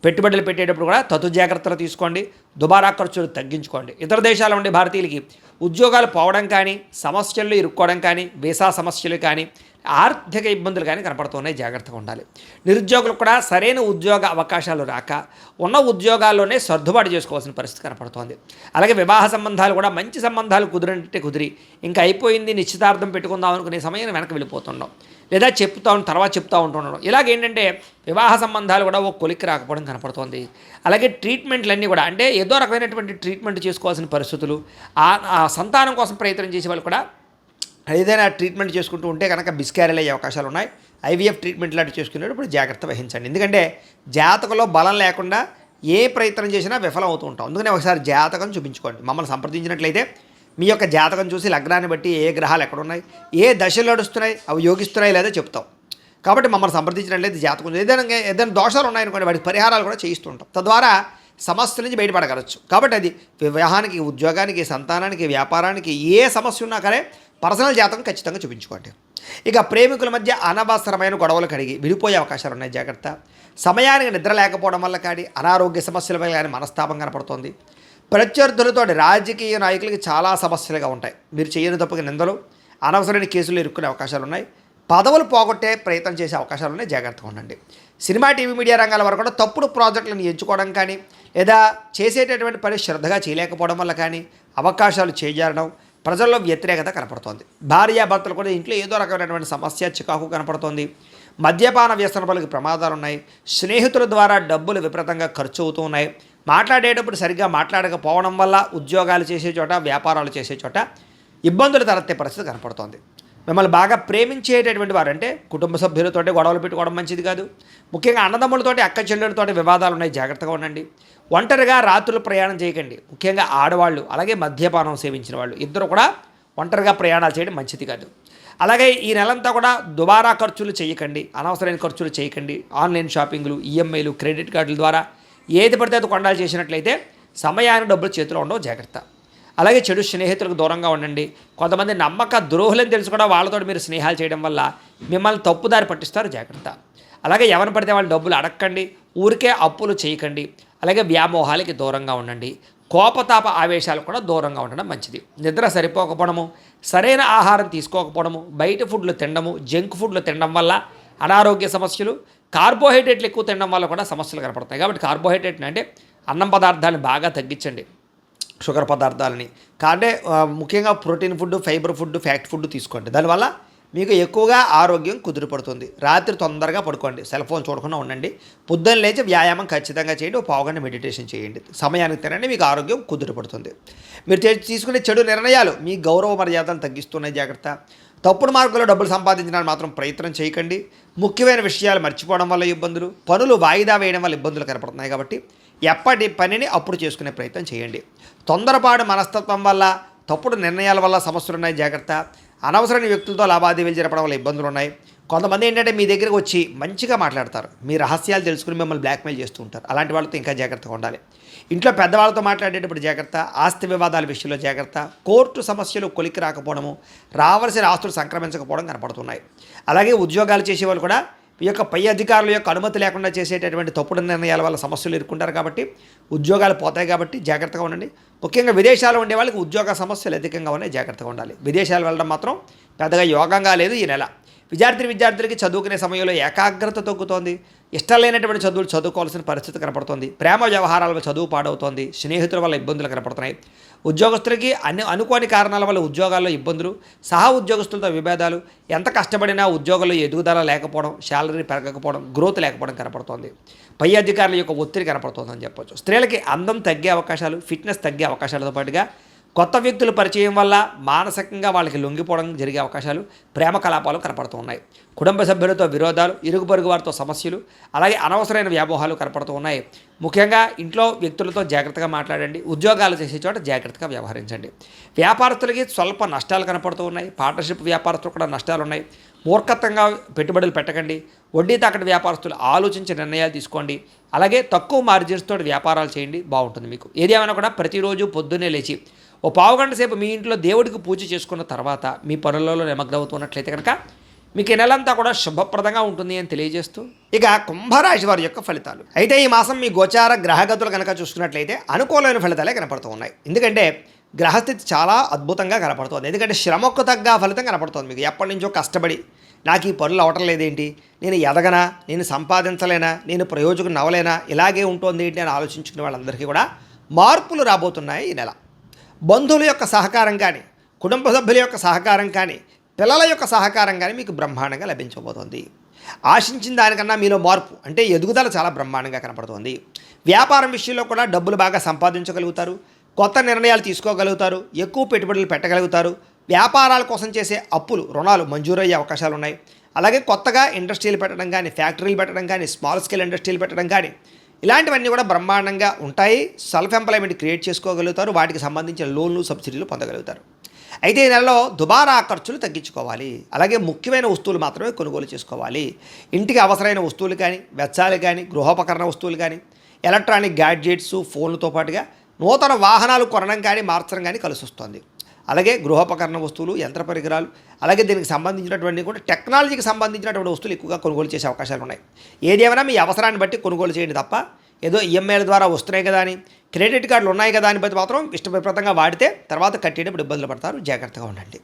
పెట్టుబడులు పెట్టేటప్పుడు కూడా తగు జాగ్రత్తలు తీసుకోండి. దుబారా ఖర్చులు తగ్గించుకోండి. ఇతర దేశాల నుండి భారతీయులకి ఉద్యోగాలు పోవడం కానీ, సమస్యల్లో ఇరుక్కోవడం కానీ, వీసా సమస్యలు కానీ, ఆర్థిక ఇబ్బందులు కానీ కనపడుతున్నాయి. జాగ్రత్తగా ఉండాలి. నిరుద్యోగులకు కూడా సరైన ఉద్యోగ అవకాశాలు రాక ఉన్న ఉద్యోగాల్లోనే సర్దుబాటు చేసుకోవాల్సిన పరిస్థితి కనపడుతోంది. అలాగే వివాహ సంబంధాలు కూడా మంచి సంబంధాలు కుదిరినట్టే కుదిరి ఇంకా అయిపోయింది, నిశ్చితార్థం పెట్టుకుందాం అనుకునే సమయం వెనక్కి వెళ్ళిపోతున్నాం, లేదా తర్వాత చెప్తూ ఉంటుండడం. ఇలాగేంటంటే వివాహ సంబంధాలు కూడా ఒక కొలిక్కి రాకపోవడం కనపడుతోంది. అలాగే ట్రీట్మెంట్లన్నీ కూడా, అంటే ఏదో రకమైనటువంటి ట్రీట్మెంట్ చేసుకోవాల్సిన పరిస్థితులు, ఆ సంతానం కోసం ప్రయత్నం చేసే వాళ్ళు కూడా ఏదైనా ట్రీట్మెంట్ చేసుకుంటూ ఉంటే కనుక మిస్క్యారేజ్ అయ్యే అవకాశాలు ఉన్నాయి. ఐవీఎఫ్ ట్రీట్మెంట్ లాంటివి చేసుకునేటప్పుడు జాగ్రత్త వహించండి. ఎందుకంటే జాతకంలో బలం లేకుండా ఏ ప్రయత్నం చేసినా విఫలం అవుతూ ఉంటాం. అందుకనే ఒకసారి జాతకం చూపించుకోండి. మమ్మల్ని సంప్రదించినట్లయితే మీ యొక్క జాతకం చూసి లగ్నాన్ని బట్టి ఏ గ్రహాలు ఎక్కడున్నాయి, ఏ దశలు నడుస్తున్నాయి, అవి యోగిస్తున్నాయి లేదా చెప్తాం. కాబట్టి మమ్మల్ని సంప్రదించినట్లయితే జాతకం ఏదైనా దోషాలు ఉన్నాయనుకోండి, వాటికి పరిహారాలు కూడా చేయిస్తూ ఉంటాం. తద్వారా సమస్య నుంచి బయటపడగలచ్చు. కాబట్టి అది వివాహానికి, ఉద్యోగానికి, సంతానానికి, వ్యాపారానికి ఏ సమస్య ఉన్నా కానీ పర్సనల్ జాతకం ఖచ్చితంగా చూపించుకోండి. ఇక ప్రేమికుల మధ్య అనవసరమైన గొడవలు కడిగి విడిపోయే అవకాశాలు ఉన్నాయి. జాగ్రత్త. సమయానికి నిద్ర లేకపోవడం వల్ల కానీ, అనారోగ్య సమస్యల వల్ల కానీ మనస్తాపం కనపడుతోంది. ప్రత్యర్థులతో రాజకీయ నాయకులకి చాలా సమస్యలుగా ఉంటాయి. మీరు చేయని తప్పుగా నిందలు, అనవసరమైన కేసులు ఇరుక్కునే అవకాశాలు ఉన్నాయి. పదవులు పోగొట్టే ప్రయత్నం చేసే అవకాశాలు ఉన్నాయి. జాగ్రత్తగా ఉండండి. సినిమా, టీవీ, మీడియా రంగాల వరకు కూడా తప్పుడు ప్రాజెక్టులను ఎంచుకోవడం కానీ, లేదా చేసేటటువంటి పని శ్రద్ధగా చేయలేకపోవడం వల్ల కానీ అవకాశాలు చేజారడం, ప్రజల్లో వ్యతిరేకత కనపడుతోంది. భార్యాభర్తలు కూడా ఇంట్లో ఏదో రకమైనటువంటి సమస్య, చికాకు కనపడుతోంది. మద్యపాన వ్యసనపరులకు ప్రమాదాలు ఉన్నాయి. స్నేహితుల ద్వారా డబ్బులు విపరీతంగా ఖర్చు అవుతూ ఉన్నాయి. మాట్లాడేటప్పుడు సరిగ్గా మాట్లాడకపోవడం వల్ల ఉద్యోగాలు చేసే చోట, వ్యాపారాలు చేసే చోట ఇబ్బందులు తలెత్తే పరిస్థితి కనపడుతోంది. మిమ్మల్ని బాగా ప్రేమించేటటువంటి వారు, అంటే కుటుంబ సభ్యులతోటి గొడవలు పెట్టుకోవడం మంచిది కాదు. ముఖ్యంగా అన్నదమ్ములతోటి, అక్క చెల్లెలతోటి వివాదాలు ఉన్నాయి. జాగ్రత్తగా ఉండండి. ఒంటరిగా రాత్రులు ప్రయాణం చేయకండి. ముఖ్యంగా ఆడవాళ్ళు, అలాగే మద్యపానం సేవించిన వాళ్ళు ఇద్దరు కూడా ఒంటరిగా ప్రయాణాలు చేయడం మంచిది కాదు. అలాగే ఈ నెలంతా కూడా దుబారా ఖర్చులు చేయకండి, అనవసరమైన ఖర్చులు చేయకండి. ఆన్లైన్ షాపింగ్లు, ఈఎంఐలు, క్రెడిట్ కార్డుల ద్వారా ఏది పడితే అది కొనాలి చేసినట్లయితే సమయానికి డబ్బులు చేతిలో ఉండవు. జాగ్రత్త. అలాగే చెడు స్నేహితులకు దూరంగా ఉండండి. కొంతమంది నమ్మక ద్రోహులని తెలుసు కూడా వాళ్ళతో మీరు స్నేహాలు చేయడం వల్ల మిమ్మల్ని తప్పుదారి పట్టిస్తారు. జాగ్రత్త. అలాగే ఎవరిని పడితే వాళ్ళు డబ్బులు అడగండి. ఊరికే అప్పులు చేయకండి. అలాగే వ్యామోహాలకి దూరంగా ఉండండి. కోపతాప ఆవేశాలు కూడా దూరంగా ఉండడం మంచిది. నిద్ర సరిపోకపోవడము, సరైన ఆహారం తీసుకోకపోవడము, బయట ఫుడ్లు తినడము, జంక్ ఫుడ్లు తినడం వల్ల అనారోగ్య సమస్యలు, కార్బోహైడ్రేట్లు ఎక్కువ తినడం వల్ల కూడా సమస్యలు కనపడతాయి. కాబట్టి కార్బోహైడ్రేట్ని, అంటే అన్నం పదార్థాలను బాగా తగ్గించండి. షుగర్ పదార్థాలని అంటే ముఖ్యంగా protein food, fibre food, fact food తీసుకోండి. దానివల్ల మీకు ఎక్కువగా ఆరోగ్యం కుదిరిపడుతుంది. రాత్రి తొందరగా పడుకోండి. సెల్ ఫోన్ చూడకుండా ఉండండి. పొద్దున్న లేచి వ్యాయామం ఖచ్చితంగా చేయండి. ఒక పావుగంట మెడిటేషన్ చేయండి. సమయానికి తినండి. మీకు ఆరోగ్యం కుదిరిపడుతుంది. మీరు తీసుకునే చెడు నిర్ణయాలు మీ గౌరవ మర్యాదలు తగ్గిస్తున్నాయి. జాగ్రత్త. తప్పుడు మార్గంలో డబ్బులు సంపాదించడానికి మాత్రం ప్రయత్నం చేయకండి. ముఖ్యమైన విషయాలు మర్చిపోవడం వల్ల ఇబ్బందులు, పనులు వాయిదా వేయడం వల్ల ఇబ్బందులు కనపడుతున్నాయి. కాబట్టి ఎప్పటి పనిని అప్పుడు చేసుకునే ప్రయత్నం చేయండి. తొందరపాటు మనస్తత్వం వల్ల, తప్పుడు నిర్ణయాల వల్ల సమస్యలు ఉన్నాయి. జాగ్రత్త. అనవసరమైన వ్యక్తులతో లావాదేవీలు జరపడం వల్ల ఇబ్బందులు ఉన్నాయి. కొంతమంది ఏంటంటే మీ దగ్గరికి వచ్చి మంచిగా మాట్లాడతారు, మీ రహస్యాలు తెలుసుకుని మిమ్మల్ని బ్లాక్మెయిల్ చేస్తూ ఉంటారు. అలాంటి వాళ్ళతో ఇంకా జాగ్రత్తగా ఉండాలి. ఇంట్లో పెద్దవాళ్ళతో మాట్లాడేటప్పుడు జాగ్రత్త. ఆస్తి వివాదాల విషయంలో జాగ్రత్త. కోర్టు సమస్యలు కొలిక్కి రాకపోవడము, రావాల్సిన ఆస్తులు సంక్రమించకపోవడం కనపడుతున్నాయి. అలాగే ఉద్యోగాలు చేసేవాళ్ళు కూడా ఈ యొక్క పై అధికారుల యొక్క అనుమతి లేకుండా చేసేటటువంటి తప్పుడు నిర్ణయాల వల్ల సమస్యలు ఎదుర్కొంటారు. కాబట్టి ఉద్యోగాలు పోతాయి. కాబట్టి జాగ్రత్తగా ఉండండి. ముఖ్యంగా విదేశాల్లో ఉండే వాళ్ళకి ఉద్యోగ సమస్యలు అధికంగా ఉన్నాయి. జాగ్రత్తగా ఉండాలి. విదేశాలు వెళ్ళడం మాత్రం పెద్దగా యోగంగా లేదు ఈ నెల. విద్యార్థులకి చదువుకునే సమయంలో ఏకాగ్రత తగ్గుతోంది. ఇష్టం లేనటువంటి చదువులు చదువుకోవాల్సిన పరిస్థితి కనపడుతోంది. ప్రేమ వ్యవహారాల చదువు పాడవుతోంది. స్నేహితుల వల్ల ఇబ్బందులు కనపడుతున్నాయి. ఉద్యోగస్తులకి అనుకోని కారణాల వల్ల ఉద్యోగాల్లో ఇబ్బందులు, సహా ఉద్యోగస్తులతో విభేదాలు, ఎంత కష్టపడినా ఉద్యోగంలో ఎదుగుదల లేకపోవడం, శాలరీ పెరగకపోవడం, గ్రోత్ లేకపోవడం కనపడుతోంది. పై అధికారుల యొక్క ఒత్తిడి కనపడుతోందని చెప్పొచ్చు. స్త్రీలకి అందం తగ్గే అవకాశాలు, ఫిట్నెస్ తగ్గే అవకాశాలతో పాటుగా కొత్త వ్యక్తుల పరిచయం వల్ల మానసికంగా వాళ్ళకి లొంగిపోవడం జరిగే అవకాశాలు, ప్రేమ కలాపాలు కనపడుతూ ఉన్నాయి. కుటుంబ సభ్యులతో విరోధాలు, ఇరుగు పొరుగు వారితో సమస్యలు, అలాగే అనవసరమైన వ్యామోహాలు కనపడుతూ ఉన్నాయి. ముఖ్యంగా ఇంట్లో వ్యక్తులతో జాగ్రత్తగా మాట్లాడండి. ఉద్యోగాలు చేసే చోట జాగ్రత్తగా వ్యవహరించండి. వ్యాపారస్తులకి స్వల్ప నష్టాలు కనపడుతూ ఉన్నాయి. పార్ట్నర్షిప్ వ్యాపారస్తులు కూడా నష్టాలు ఉన్నాయి. మూర్ఖత్వంగా పెట్టుబడులు పెట్టకండి. వడ్డీ తాకటి వ్యాపారస్తులు ఆలోచించి నిర్ణయాలు తీసుకోండి. అలాగే తక్కువ మార్జిన్స్ తోటి వ్యాపారాలు చేయండి, బాగుంటుంది మీకు. ఏది ఏమైనా కూడా ప్రతిరోజు పొద్దున్నే లేచి ఓ పావుగంట సేపు మీ ఇంట్లో దేవుడికి పూజ చేసుకున్న తర్వాత మీ పనులలో నిమగ్నమవుతున్నట్లయితే కనుక మీకు ఈ నెలంతా కూడా శుభప్రదంగా ఉంటుంది అని తెలియజేస్తూ, ఇక కుంభరాశి వారి యొక్క ఫలితాలు. అయితే ఈ మాసం మీ గోచార గ్రహగతులు కనుక చూసుకున్నట్లయితే అనుకూలమైన ఫలితాలే కనపడుతూ ఉన్నాయి. ఎందుకంటే గ్రహస్థితి చాలా అద్భుతంగా కనపడుతుంది. ఎందుకంటే శ్రమకు తగ్గ ఫలితం కనపడుతుంది. మీకు ఎప్పటి నుంచో కష్టపడి నాకు ఈ పనులు అవటం లేదేంటి, నేను ఎదగనా, నేను సంపాదించలేనా, నేను ప్రయోజకం నవ్వలేనా, ఇలాగే ఉంటుంది ఏంటి అని ఆలోచించుకునే వాళ్ళందరికీ కూడా మార్పులు రాబోతున్నాయి ఈ నెల. బంధువుల యొక్క సహకారం కానీ, కుటుంబ సభ్యుల యొక్క సహకారం కానీ, పిల్లల యొక్క సహకారం కానీ మీకు బ్రహ్మాండంగా లభించబోతోంది. ఆశించిన దానికన్నా మీలో మార్పు అంటే ఎదుగుదల చాలా బ్రహ్మాండంగా కనపడుతోంది. వ్యాపారం విషయంలో కూడా డబ్బులు బాగా సంపాదించగలుగుతారు. కొత్త నిర్ణయాలు తీసుకోగలుగుతారు. ఎక్కువ పెట్టుబడులు పెట్టగలుగుతారు. వ్యాపారాల కోసం చేసే అప్పులు, రుణాలు మంజూరయ్యే అవకాశాలు ఉన్నాయి. అలాగే కొత్తగా ఇండస్ట్రీలు పెట్టడం కానీ, ఫ్యాక్టరీలు పెట్టడం కానీ, స్మాల్ స్కేల్ ఇండస్ట్రీలు పెట్టడం కానీ, ఇలాంటివన్నీ కూడా బ్రహ్మాండంగా ఉంటాయి. సెల్ఫ్ ఎంప్లాయ్మెంట్ క్రియేట్ చేసుకోగలుగుతారు. వాటికి సంబంధించిన లోన్లు, సబ్సిడీలు పొందగలుగుతారు. అయితే ఈ నెలలో దుబారా ఖర్చులు తగ్గించుకోవాలి. అలాగే ముఖ్యమైన వస్తువులు మాత్రమే కొనుగోలు చేసుకోవాలి. ఇంటికి అవసరమైన వస్తువులు కానీ, వెచ్చాలు కానీ, గృహోపకరణ వస్తువులు కానీ, ఎలక్ట్రానిక్ గ్యాడ్జెట్స్, ఫోన్లతో పాటుగా నూతన వాహనాలు కొనడం కానీ, మార్చడం కానీ కలిసి వస్తుంది. అలాగే గృహోపకరణ వస్తువులు, యంత్ర పరికరాలు, అలాగే దీనికి సంబంధించినటువంటి కూడా టెక్నాలజీకి సంబంధించినటువంటి వస్తువులు ఎక్కువగా కొనుగోలు చేసే అవకాశాలు ఉన్నాయి. ఏదేమైనా మీ అవసరాన్ని బట్టి కొనుగోలు చేయండి తప్ప ఏదో ఈఎంఐల ద్వారా వస్తున్నాయి కదా అని, క్రెడిట్ కార్డులు ఉన్నాయి కదా అని బట్టి మాత్రం ఇష్టప్రదంగా వాడితే తర్వాత కట్టేటప్పుడు ఇబ్బందులు పడతారు. జాగ్రత్తగా ఉండండి.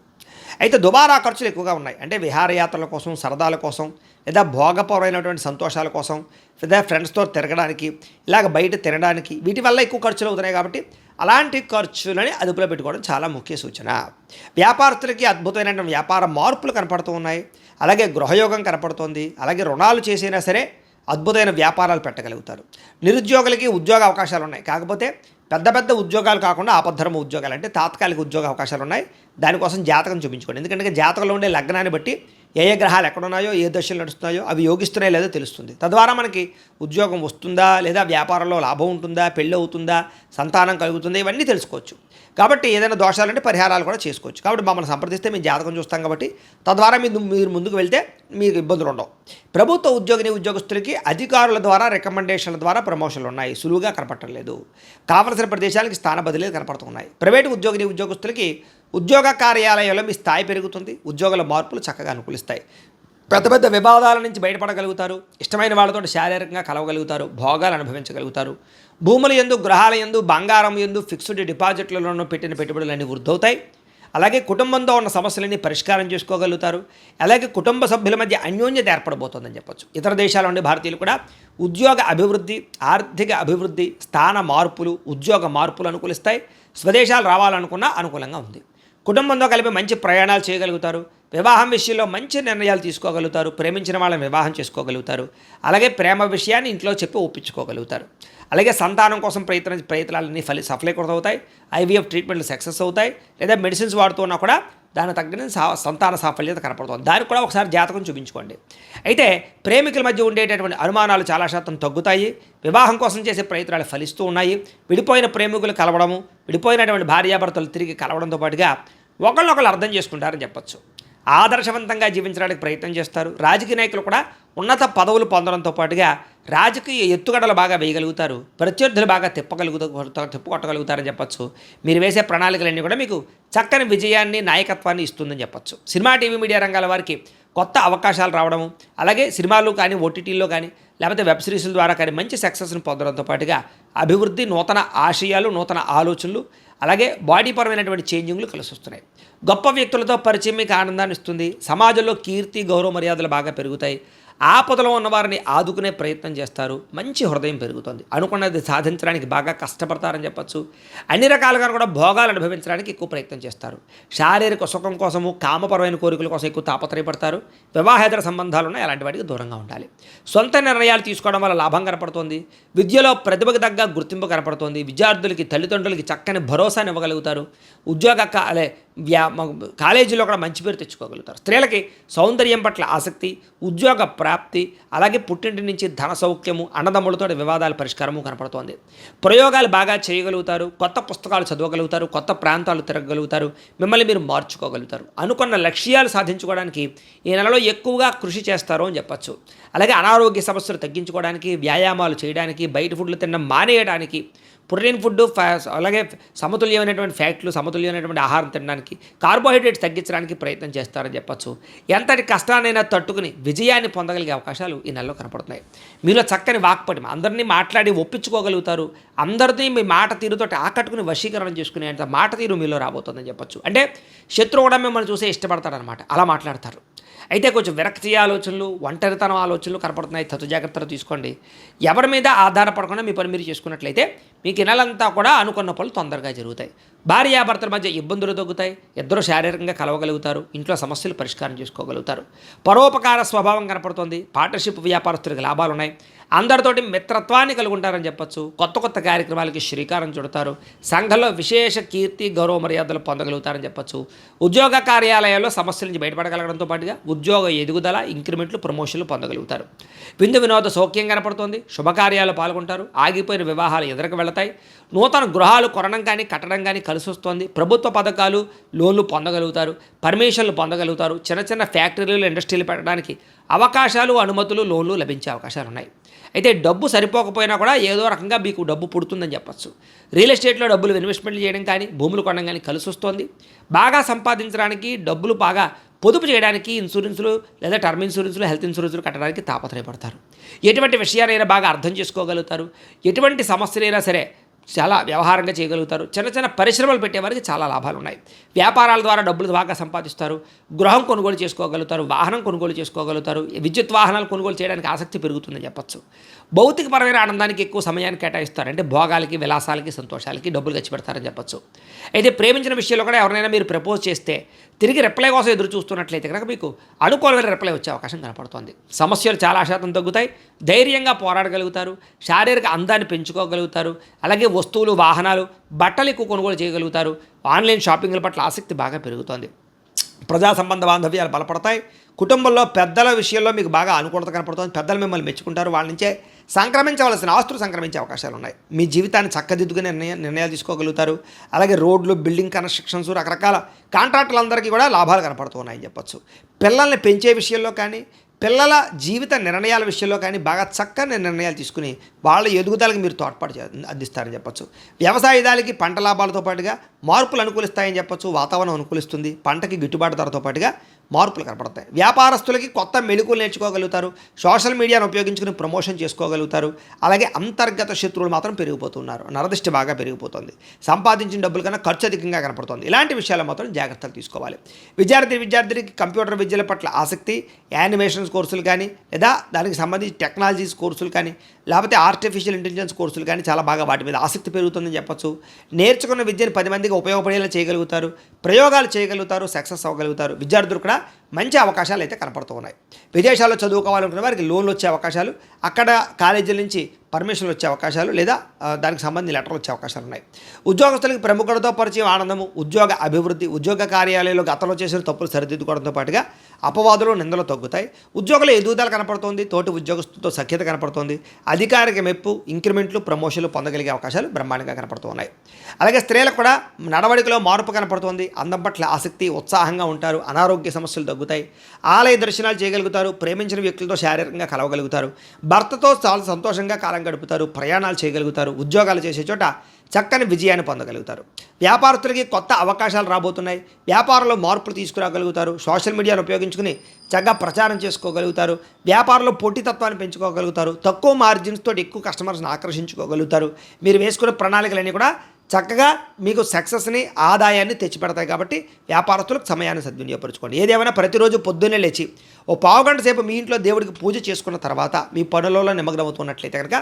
అయితే దుబారా ఖర్చులు ఎక్కువగా ఉన్నాయి. అంటే విహారయాత్రల కోసం, సరదాల కోసం, లేదా భోగపరమైనటువంటి సంతోషాల కోసం, లేదా ఫ్రెండ్స్తో తిరగడానికి, ఇలాగ బయట తినడానికి, వీటి వల్ల ఎక్కువ ఖర్చులు అవుతున్నాయి. కాబట్టి అలాంటి ఖర్చులని అదుపులో పెట్టుకోవడం చాలా ముఖ్య సూచన. వ్యాపారస్తులకి అద్భుతమైన వ్యాపార మార్పులు కనపడుతూ ఉన్నాయి. అలాగే గృహయోగం కనపడుతోంది. అలాగే రుణాలు చేసినా సరే అద్భుతమైన వ్యాపారాలు పెట్టగలుగుతారు. నిరుద్యోగులకి ఉద్యోగ అవకాశాలు ఉన్నాయి. కాకపోతే పెద్ద పెద్ద ఉద్యోగాలు కాకుండా ఆపద్ధర్మ ఉద్యోగాలు అంటే తాత్కాలిక ఉద్యోగ అవకాశాలు ఉన్నాయి. దానికోసం జాతకం చూపించుకోండి. ఎందుకంటే జాతకంలో ఉండే లగ్నాన్ని బట్టి ఏ గ్రహాలు ఎక్కడున్నాయో, ఏ దశలు నడుస్తున్నాయో, అవి యోగిస్తున్నాయో లేదో తెలుస్తుంది. తద్వారా మనకి ఉద్యోగం వస్తుందా, లేదా వ్యాపారంలో లాభం ఉంటుందా, పెళ్ళి అవుతుందా, సంతానం కలుగుతుందా, ఇవన్నీ తెలుసుకోవచ్చు. కాబట్టి ఏదైనా దోషాలంటే పరిహారాలు కూడా చేసుకోవచ్చు. కాబట్టి మమ్మల్ని సంప్రదిస్తే మేము జాతకం చూస్తాం. కాబట్టి తద్వారా మీరు ముందుకు వెళ్తే మీకు ఇబ్బందులు ఉండవు. ప్రభుత్వ ఉద్యోగస్తులకి అధికారుల ద్వారా రికమెండేషన్ల ద్వారా ప్రమోషన్లు ఉన్నాయి. సులువుగా కనపడటం లేదు. కావలసిన ప్రదేశాలకి స్థాన బదిలీలు కనపడుతున్నాయి. ప్రైవేటు ఉద్యోగస్తులకి ఉద్యోగ కార్యాలయంలో మీ స్థాయి పెరుగుతుంది. ఉద్యోగుల మార్పులు చక్కగా అనుకూలిస్తాయి. పెద్ద పెద్ద వివాదాల నుంచి బయటపడగలుగుతారు. ఇష్టమైన వాళ్ళతో శారీరకంగా కలవగలుగుతారు. భోగాలు అనుభవించగలుగుతారు. భూముల యందు, గ్రహాల యందు, బంగారం యందు, ఫిక్స్డ్ డిపాజిట్లలోనూ పెట్టిన పెట్టుబడులన్నీ వృద్ధవుతాయి. అలాగే కుటుంబంతో ఉన్న సమస్యలన్నీ పరిష్కారం చేసుకోగలుగుతారు. అలాగే కుటుంబ సభ్యుల మధ్య అన్యోన్యత ఏర్పడబోతోందని చెప్పొచ్చు. ఇతర దేశాల నుండి భారతీయులు కూడా ఉద్యోగ అభివృద్ధి, ఆర్థిక అభివృద్ధి, స్థాన మార్పులు, ఉద్యోగ మార్పులు అనుకూలిస్తాయి. స్వదేశాలు రావాలనుకున్నా అనుకూలంగా ఉంది. కుటుంబంతో కలిపి మంచి ప్రయాణాలు చేయగలుగుతారు. వివాహం విషయంలో మంచి నిర్ణయాలు తీసుకోగలుగుతారు. ప్రేమించిన వాళ్ళని వివాహం చేసుకోగలుగుతారు. అలాగే ప్రేమ విషయాన్ని ఇంట్లో చెప్పి ఒప్పించుకోగలుగుతారు. అలాగే సంతానం కోసం ప్రయత్నాలన్నీ సఫలీకృతమవుతాయి. ఐవీఎఫ్ ట్రీట్మెంట్లు సక్సెస్ అవుతాయి. లేదా మెడిసిన్స్ వాడుతున్నా కూడా దానికి తగ్గిన సంతాన సాఫల్యత కనపడుతుంది. దానికి కూడా ఒకసారి జాతకం చూపించుకోండి. అయితే ప్రేమికుల మధ్య ఉండేటటువంటి అనుమానాలు చాలా శాతం తగ్గుతాయి. వివాహం కోసం చేసే ప్రయత్నాలు ఫలిస్తూ ఉన్నాయి. విడిపోయిన ప్రేమికులు కలవడము, విడిపోయినటువంటి భార్యాభర్తలు తిరిగి కలవడంతో పాటుగా ఒకళ్ళొకళ్ళు అర్థం చేసుకుంటారని చెప్పచ్చు. ఆదర్శవంతంగా జీవించడానికి ప్రయత్నం చేస్తారు. రాజకీయ నాయకులు కూడా ఉన్నత పదవులు పొందడంతో పాటుగా రాజకీయ ఎత్తుగడలు బాగా వేయగలుగుతారు. ప్రత్యర్థులు బాగా తిప్పుకొట్టగలుగుతారని చెప్పచ్చు. మీరు వేసే ప్రణాళికలన్నీ కూడా మీకు చక్కని విజయాన్ని, నాయకత్వాన్ని ఇస్తుందని చెప్పచ్చు. సినిమా, టీవీ, మీడియా రంగాల వారికి కొత్త అవకాశాలు రావడము, అలాగే సినిమాలు కానీ, ఓటీటీల్లో కానీ, లేకపోతే వెబ్ సిరీస్ల ద్వారా కానీ మంచి సక్సెస్ని పొందడంతో పాటుగా అభివృద్ధి, నూతన ఆశయాలు, నూతన ఆలోచనలు, అలాగే బాడీ పరమైనటువంటి చేంజింగ్లు కలిసి వస్తున్నాయి. గొప్ప వ్యక్తులతో పరిచయం మీకు ఆనందాన్ని ఇస్తుంది. సమాజంలో కీర్తి, గౌరవ మర్యాదలు బాగా పెరుగుతాయి. ఆపదలో ఉన్నవారిని ఆదుకునే ప్రయత్నం చేస్తారు. మంచి హృదయం పెరుగుతుంది. అనుకున్నది సాధించడానికి బాగా కష్టపడతారని చెప్పచ్చు. అన్ని రకాలుగా కూడా భోగాలు అనుభవించడానికి ఎక్కువ ప్రయత్నం చేస్తారు. శారీరక సుఖం కోసము, కామపరమైన కోరికల కోసం ఎక్కువ తాపత్రయపడతారు. వివాహేతర సంబంధాలు ఉన్నాయి, అలాంటి వాటికి దూరంగా ఉండాలి. సొంత నిర్ణయాలు తీసుకోవడం వల్ల లాభం కనపడుతుంది. విద్యలో ప్రతిభకు తగ్గ గుర్తింపు కనపడుతుంది. విద్యార్థులకి, తల్లిదండ్రులకి చక్కని భరోసాని ఇవ్వగలుగుతారు. కాలేజీలో కూడా మంచి పేరు తెచ్చుకోగలుగుతారు. స్త్రీలకి సౌందర్యం పట్ల ఆసక్తి, ఉద్యోగ ప్రాప్తి, అలాగే పుట్టింటి నుంచి ధన సౌఖ్యము, అన్నదమ్ములతో వివాదాల పరిష్కారము కనపడుతోంది. ప్రయోగాలు బాగా చేయగలుగుతారు. కొత్త పుస్తకాలు చదవగలుగుతారు. కొత్త ప్రాంతాలు తిరగగలుగుతారు. మిమ్మల్ని మీరు మార్చుకోగలుగుతారు. అనుకున్న లక్ష్యాలు సాధించుకోవడానికి ఈ నెలలో ఎక్కువగా కృషి చేస్తారు అని చెప్పచ్చు. అలాగే అనారోగ్య సమస్యలు తగ్గించుకోవడానికి, వ్యాయామాలు చేయడానికి, బయట ఫుడ్లు తినడం మానేయడానికి, ప్రోటీన్ ఫుడ్, అలాగే సమతుల్యమైనటువంటి ఫ్యాట్లు, సమతుల్యమైనటువంటి ఆహారం తినడానికి, కార్బోహైడ్రేట్స్ తగ్గించడానికి ప్రయత్నం చేస్తారని చెప్పచ్చు. ఎంతటి కష్టాన్నైనా తట్టుకుని విజయాన్ని పొందగలిగే అవకాశాలు ఈ నెలలో కనపడుతున్నాయి. మీలో చక్కని వాక్పటిమ, అందరినీ మాట్లాడి ఒప్పించుకోగలుగుతారు. అందరినీ మీ మాట తీరుతో ఆకట్టుకుని వశీకరణం చేసుకునేంత మాట తీరు మీలో రాబోతుందని చెప్పచ్చు. అంటే శత్రువు కూడా మిమ్మల్ని చూసే ఇష్టపడతాడనమాట, అలా మాట్లాడతారు. అయితే కొంచెం విరక్తి ఆలోచనలు, ఒంటరితనం ఆలోచనలు కనపడుతున్నాయి. తగు జాగ్రత్తలు తీసుకోండి. ఎవరి మీద ఆధారపడకుండా మీ పని మీరు చేసుకున్నట్లయితే మీకు ఈ నెలంతా కూడా అనుకున్న పనులు తొందరగా జరుగుతాయి. భార్యాభర్తల మధ్య ఇబ్బందులు తగ్గుతాయి. ఇద్దరు శారీరకంగా కలవగలుగుతారు. ఇంట్లో సమస్యలు పరిష్కారం చేసుకోగలుగుతారు. పరోపకార స్వభావం కనపడుతుంది. పార్ట్నర్షిప్ వ్యాపారస్తులకు లాభాలు ఉన్నాయి. అందరితోటి మిత్రత్వాన్ని కలిగి ఉంటారని చెప్పచ్చు. కొత్త కొత్త కార్యక్రమాలకి శ్రీకారం చుడతారు. సంఘంలో విశేష కీర్తి, గౌరవ మర్యాదలు పొందగలుగుతారని చెప్పచ్చు. ఉద్యోగ కార్యాలయాల్లో సమస్యల నుంచి బయటపడగలగడంతో పాటుగా ఉద్యోగ ఎదుగుదల, ఇంక్రిమెంట్లు, ప్రమోషన్లు పొందగలుగుతారు. విందు వినోద సౌఖ్యం కనపడుతుంది. శుభకార్యాలు పాల్గొంటారు. ఆగిపోయిన వివాహాలు ఎదురుకు వెళతాయి. నూతన గృహాలు కొనడం కానీ కట్టడం కానీ కలిసి వస్తుంది. ప్రభుత్వ పథకాలు, లోన్లు పొందగలుగుతారు. పర్మిషన్లు పొందగలుగుతారు. చిన్న చిన్న ఫ్యాక్టరీలు, ఇండస్ట్రీలు పెట్టడానికి అవకాశాలు, అనుమతులు, లోన్లు లభించే అవకాశాలు ఉన్నాయి. అయితే డబ్బు సరిపోకపోయినా కూడా ఏదో రకంగా మీకు డబ్బు పుడుతుందని చెప్పచ్చు. రియల్ ఎస్టేట్లో డబ్బులు ఇన్వెస్ట్మెంట్లు చేయడం కానీ, భూములు కొనడం కానీ కలిసి వస్తుంది. బాగా సంపాదించడానికి, డబ్బులు బాగా పొదుపు చేయడానికి ఇన్సూరెన్సులు లేదా టర్మ్ ఇన్సూరెన్సులు, హెల్త్ ఇన్సూరెన్సులు కట్టడానికి తాపత్రయపడతారు. ఎటువంటి విషయాలైనా బాగా అర్థం చేసుకోగలుగుతారు. ఎటువంటి సమస్యలైనా సరే చాలా వ్యవహారంగా చేయగలుగుతారు. చిన్న చిన్న పరిశ్రమలు పెట్టేవారికి చాలా లాభాలు ఉన్నాయి. వ్యాపారాల ద్వారా డబ్బులు బాగా సంపాదిస్తారు. గృహం కొనుగోలు చేసుకోగలుగుతారు. వాహనం కొనుగోలు చేసుకోగలుగుతారు. విద్యుత్ వాహనాలు కొనుగోలు చేయడానికి ఆసక్తి పెరుగుతుందని చెప్పచ్చు. భౌతికపరమైన ఆనందానికి ఎక్కువ సమయాన్ని కేటాయిస్తారు. అంటే భోగాలకి, విలాసాలకి, సంతోషాలకి డబ్బులు ఖర్చు పెడతారని చెప్పచ్చు. అయితే ప్రేమించిన విషయంలో కూడా ఎవరైనా మీరు ప్రపోజ్ చేస్తే తిరిగి రిప్లై కోసం ఎదురు చూస్తున్నట్లయితే కనుక మీకు అనుకూలమైన రిప్లై వచ్చే అవకాశం కనపడుతోంది. సమస్యలు చాలా శాతం తగ్గుతాయి. ధైర్యంగా పోరాడగలుగుతారు. శారీరక అందాన్ని పెంచుకోగలుగుతారు. అలాగే వస్తువులు, వాహనాలు, బట్టలు ఎక్కువ కొనుగోలు చేయగలుగుతారు. ఆన్లైన్ షాపింగ్ల పట్ల ఆసక్తి బాగా పెరుగుతోంది. ప్రజా సంబంధ బాంధవ్యాలు బలపడతాయి. కుటుంబంలో పెద్దల విషయంలో మీకు బాగా అనుకూలత కనపడుతుంది. పెద్దలు మిమ్మల్ని మెచ్చుకుంటారు. వాళ్ళ నుంచే సంక్రమించవలసిన ఆస్తులు సంక్రమించే అవకాశాలు ఉన్నాయి. మీ జీవితాన్ని చక్కదిద్దుకునే నిర్ణయాలు తీసుకోగలుగుతారు. అలాగే రోడ్లు, బిల్డింగ్ కన్స్ట్రక్షన్స్, రకరకాల కాంట్రాక్టులందరికీ కూడా లాభాలు కనపడుతూ ఉన్నాయని చెప్పచ్చు. పిల్లల్ని పెంచే విషయంలో కానీ, పిల్లల జీవిత నిర్ణయాల విషయంలో కానీ బాగా చక్కని నిర్ణయాలు తీసుకుని వాళ్ళ ఎదుగుదలకు మీరు తోడ్పాటు అందిస్తారని చెప్పచ్చు. వ్యవసాయదానికి పంట లాభాలతో పాటుగా మార్పులు అనుకూలిస్తాయని చెప్పచ్చు. వాతావరణం అనుకూలిస్తుంది. పంటకి గిట్టుబాటు ధరతో పాటుగా మార్పులు కనపడతాయి. వ్యాపారస్తులకి కొత్త మెళుకులు నేర్చుకోగలుగుతారు. సోషల్ మీడియాను ఉపయోగించుకుని ప్రమోషన్ చేసుకోగలుగుతారు. అలాగే అంతర్గత శత్రువులు మాత్రం పెరిగిపోతున్నారు. నరదిష్టి బాగా పెరిగిపోతుంది. సంపాదించిన డబ్బుల కన్నా ఖర్చు అధికంగా కనపడుతుంది. ఇలాంటి విషయాల్లో మాత్రం జాగ్రత్తలు తీసుకోవాలి. విద్యార్థికి కంప్యూటర్ విద్యల పట్ల ఆసక్తి, యానిమేషన్స్ కోర్సులు కానీ, లేదా దానికి సంబంధించి టెక్నాలజీస్ కోర్సులు కానీ, లేకపోతే ఆర్టిఫిషియల్ ఇంటెలిజెన్స్ కోర్సులు కానీ చాలా బాగా వాటి మీద ఆసక్తి పెరుగుతుందని చెప్పచ్చు. నేర్చుకున్న విద్యను 10 మందికి ఉపయోగపడేలా చేయగలుగుతారు. ప్రయోగాలు చేయగలుగుతారు. సక్సెస్ అవ్వగలుగుతారు. విద్యార్థులు కూడా మంచి అవకాశాలు అయితే కనపడుతూ ఉన్నాయి. విదేశాల్లో చదువుకోవాలనుకున్న వారికి లోన్లు వచ్చే అవకాశాలు, అక్కడ కాలేజీల నుంచి పర్మిషన్లు వచ్చే అవకాశాలు, లేదా దానికి సంబంధించి లెటర్లు వచ్చే అవకాశాలు ఉన్నాయి. ఉద్యోగస్తులకి ప్రముఖులతో పరిచయం, ఆనందము, ఉద్యోగ అభివృద్ధి, ఉద్యోగ కార్యాలయంలో గతంలో చేసిన తప్పులు సరిదిద్దుకోవడంతో పాటుగా అపవాదులు, నిందలు తగ్గుతాయి. ఉద్యోగుల ఎదుగుదల కనపడుతోంది. తోటి ఉద్యోగస్తులతో సఖ్యత కనపడుతోంది. అధికారిక మెప్పు, ఇంక్రిమెంట్లు, ప్రమోషన్లు పొందగలిగే అవకాశాలు బ్రహ్మాండంగా కనపడుతూ ఉన్నాయి. అలాగే స్త్రీలకు కూడా నడవడికలో మార్పు కనపడుతోంది. అందం పట్ల ఆసక్తి, ఉత్సాహంగా ఉంటారు. అనారోగ్య సమస్యలు తగ్గుతాయి. ఆలయ దర్శనాలు చేయగలుగుతారు. ప్రేమించిన వ్యక్తులతో శారీరకంగా కలవగలుగుతారు. భర్తతో చాలా సంతోషంగా కాలం గడుపుతారు. ప్రయాణాలు చేయగలుగుతారు. ఉద్యోగాలు చేసే చోట చక్కని విజయాన్ని పొందగలుగుతారు. వ్యాపారస్తులకి కొత్త అవకాశాలు రాబోతున్నాయి. వ్యాపారంలో మార్పులు తీసుకురాగలుగుతారు. సోషల్ మీడియాను ఉపయోగించుకుని చక్కగా ప్రచారం చేసుకోగలుగుతారు. వ్యాపారంలో పోటీతత్వాన్ని పెంచుకోగలుగుతారు. తక్కువ మార్జిన్స్ తోటి ఎక్కువ కస్టమర్స్ని ఆకర్షించుకోగలుగుతారు. మీరు వేసుకున్న ప్రణాళికలన్నీ కూడా చక్కగా మీకు సక్సెస్ని ఆదాయాన్ని తెచ్చిపెడతాయి. కాబట్టి వ్యాపారస్తులకు సమయాన్ని సద్వినియోగపరచుకోండి. ఏదేమైనా ప్రతిరోజు పొద్దున్నే లేచి ఓ పావుగంట సేపు మీ ఇంట్లో దేవుడికి పూజ చేసుకున్న తర్వాత మీ పనులలో నిమగ్నమవుతున్నట్లయితే కనుక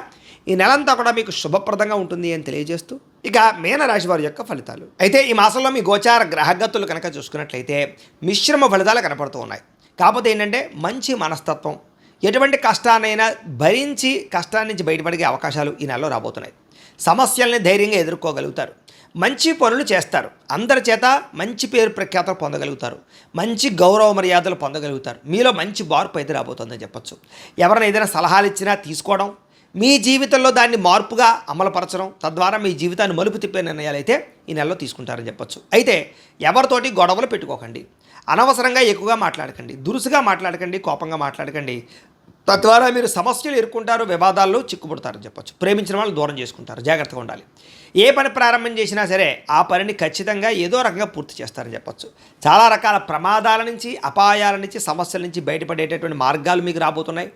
ఈ నెలంతా కూడా మీకు శుభప్రదంగా ఉంటుంది అని తెలియజేస్తూ ఇక మీనరాశి వారి యొక్క ఫలితాలు. అయితే ఈ మాసంలో మీ గోచార గ్రహగతులు కనుక చూసుకున్నట్లయితే మిశ్రమ ఫలితాలు కనపడుతూ ఉన్నాయి. కాకపోతే ఏంటంటే మంచి మనస్తత్వం, ఎటువంటి కష్టాన్నైనా భరించి కష్టాన్ని నుంచి బయటపడే అవకాశాలు ఈ నెలలో రాబోతున్నాయి. సమస్యల్ని ధైర్యంగా ఎదుర్కోగలుగుతారు, మంచి పనులు చేస్తారు, అందరి చేత మంచి పేరు ప్రఖ్యాతలు పొందగలుగుతారు, మంచి గౌరవ మర్యాదలు పొందగలుగుతారు. మీలో మంచి మార్పు అయితే రాబోతుందని చెప్పచ్చు. ఎవరైనా ఏదైనా సలహాలు ఇచ్చినా తీసుకోవడం, మీ జీవితంలో దాన్ని మార్పుగా అమలుపరచడం, తద్వారా మీ జీవితాన్ని మలుపు తిప్పే నిర్ణయాలు అయితే ఈ నెలలో తీసుకుంటారని చెప్పచ్చు. అయితే ఎవరితోటి గొడవలు పెట్టుకోకండి, అనవసరంగా ఎక్కువగా మాట్లాడకండి, దురుసుగా మాట్లాడకండి, కోపంగా మాట్లాడకండి. తద్వారా మీరు సమస్యలు ఎదుర్కొంటారు, వివాదాల్లో చిక్కుపడతారని చెప్పచ్చు. ప్రేమించిన వాళ్ళు దూరం చేసుకుంటారు, జాగ్రత్తగా ఉండాలి. ఏ పని ప్రారంభం చేసినా సరే ఆ పనిని ఖచ్చితంగా ఏదో రకంగా పూర్తి చేస్తారని చెప్పచ్చు. చాలా రకాల ప్రమాదాల నుంచి, అపాయాల నుంచి, సమస్యల నుంచి బయటపడేటటువంటి మార్గాలు మీకు రాబోతున్నాయి.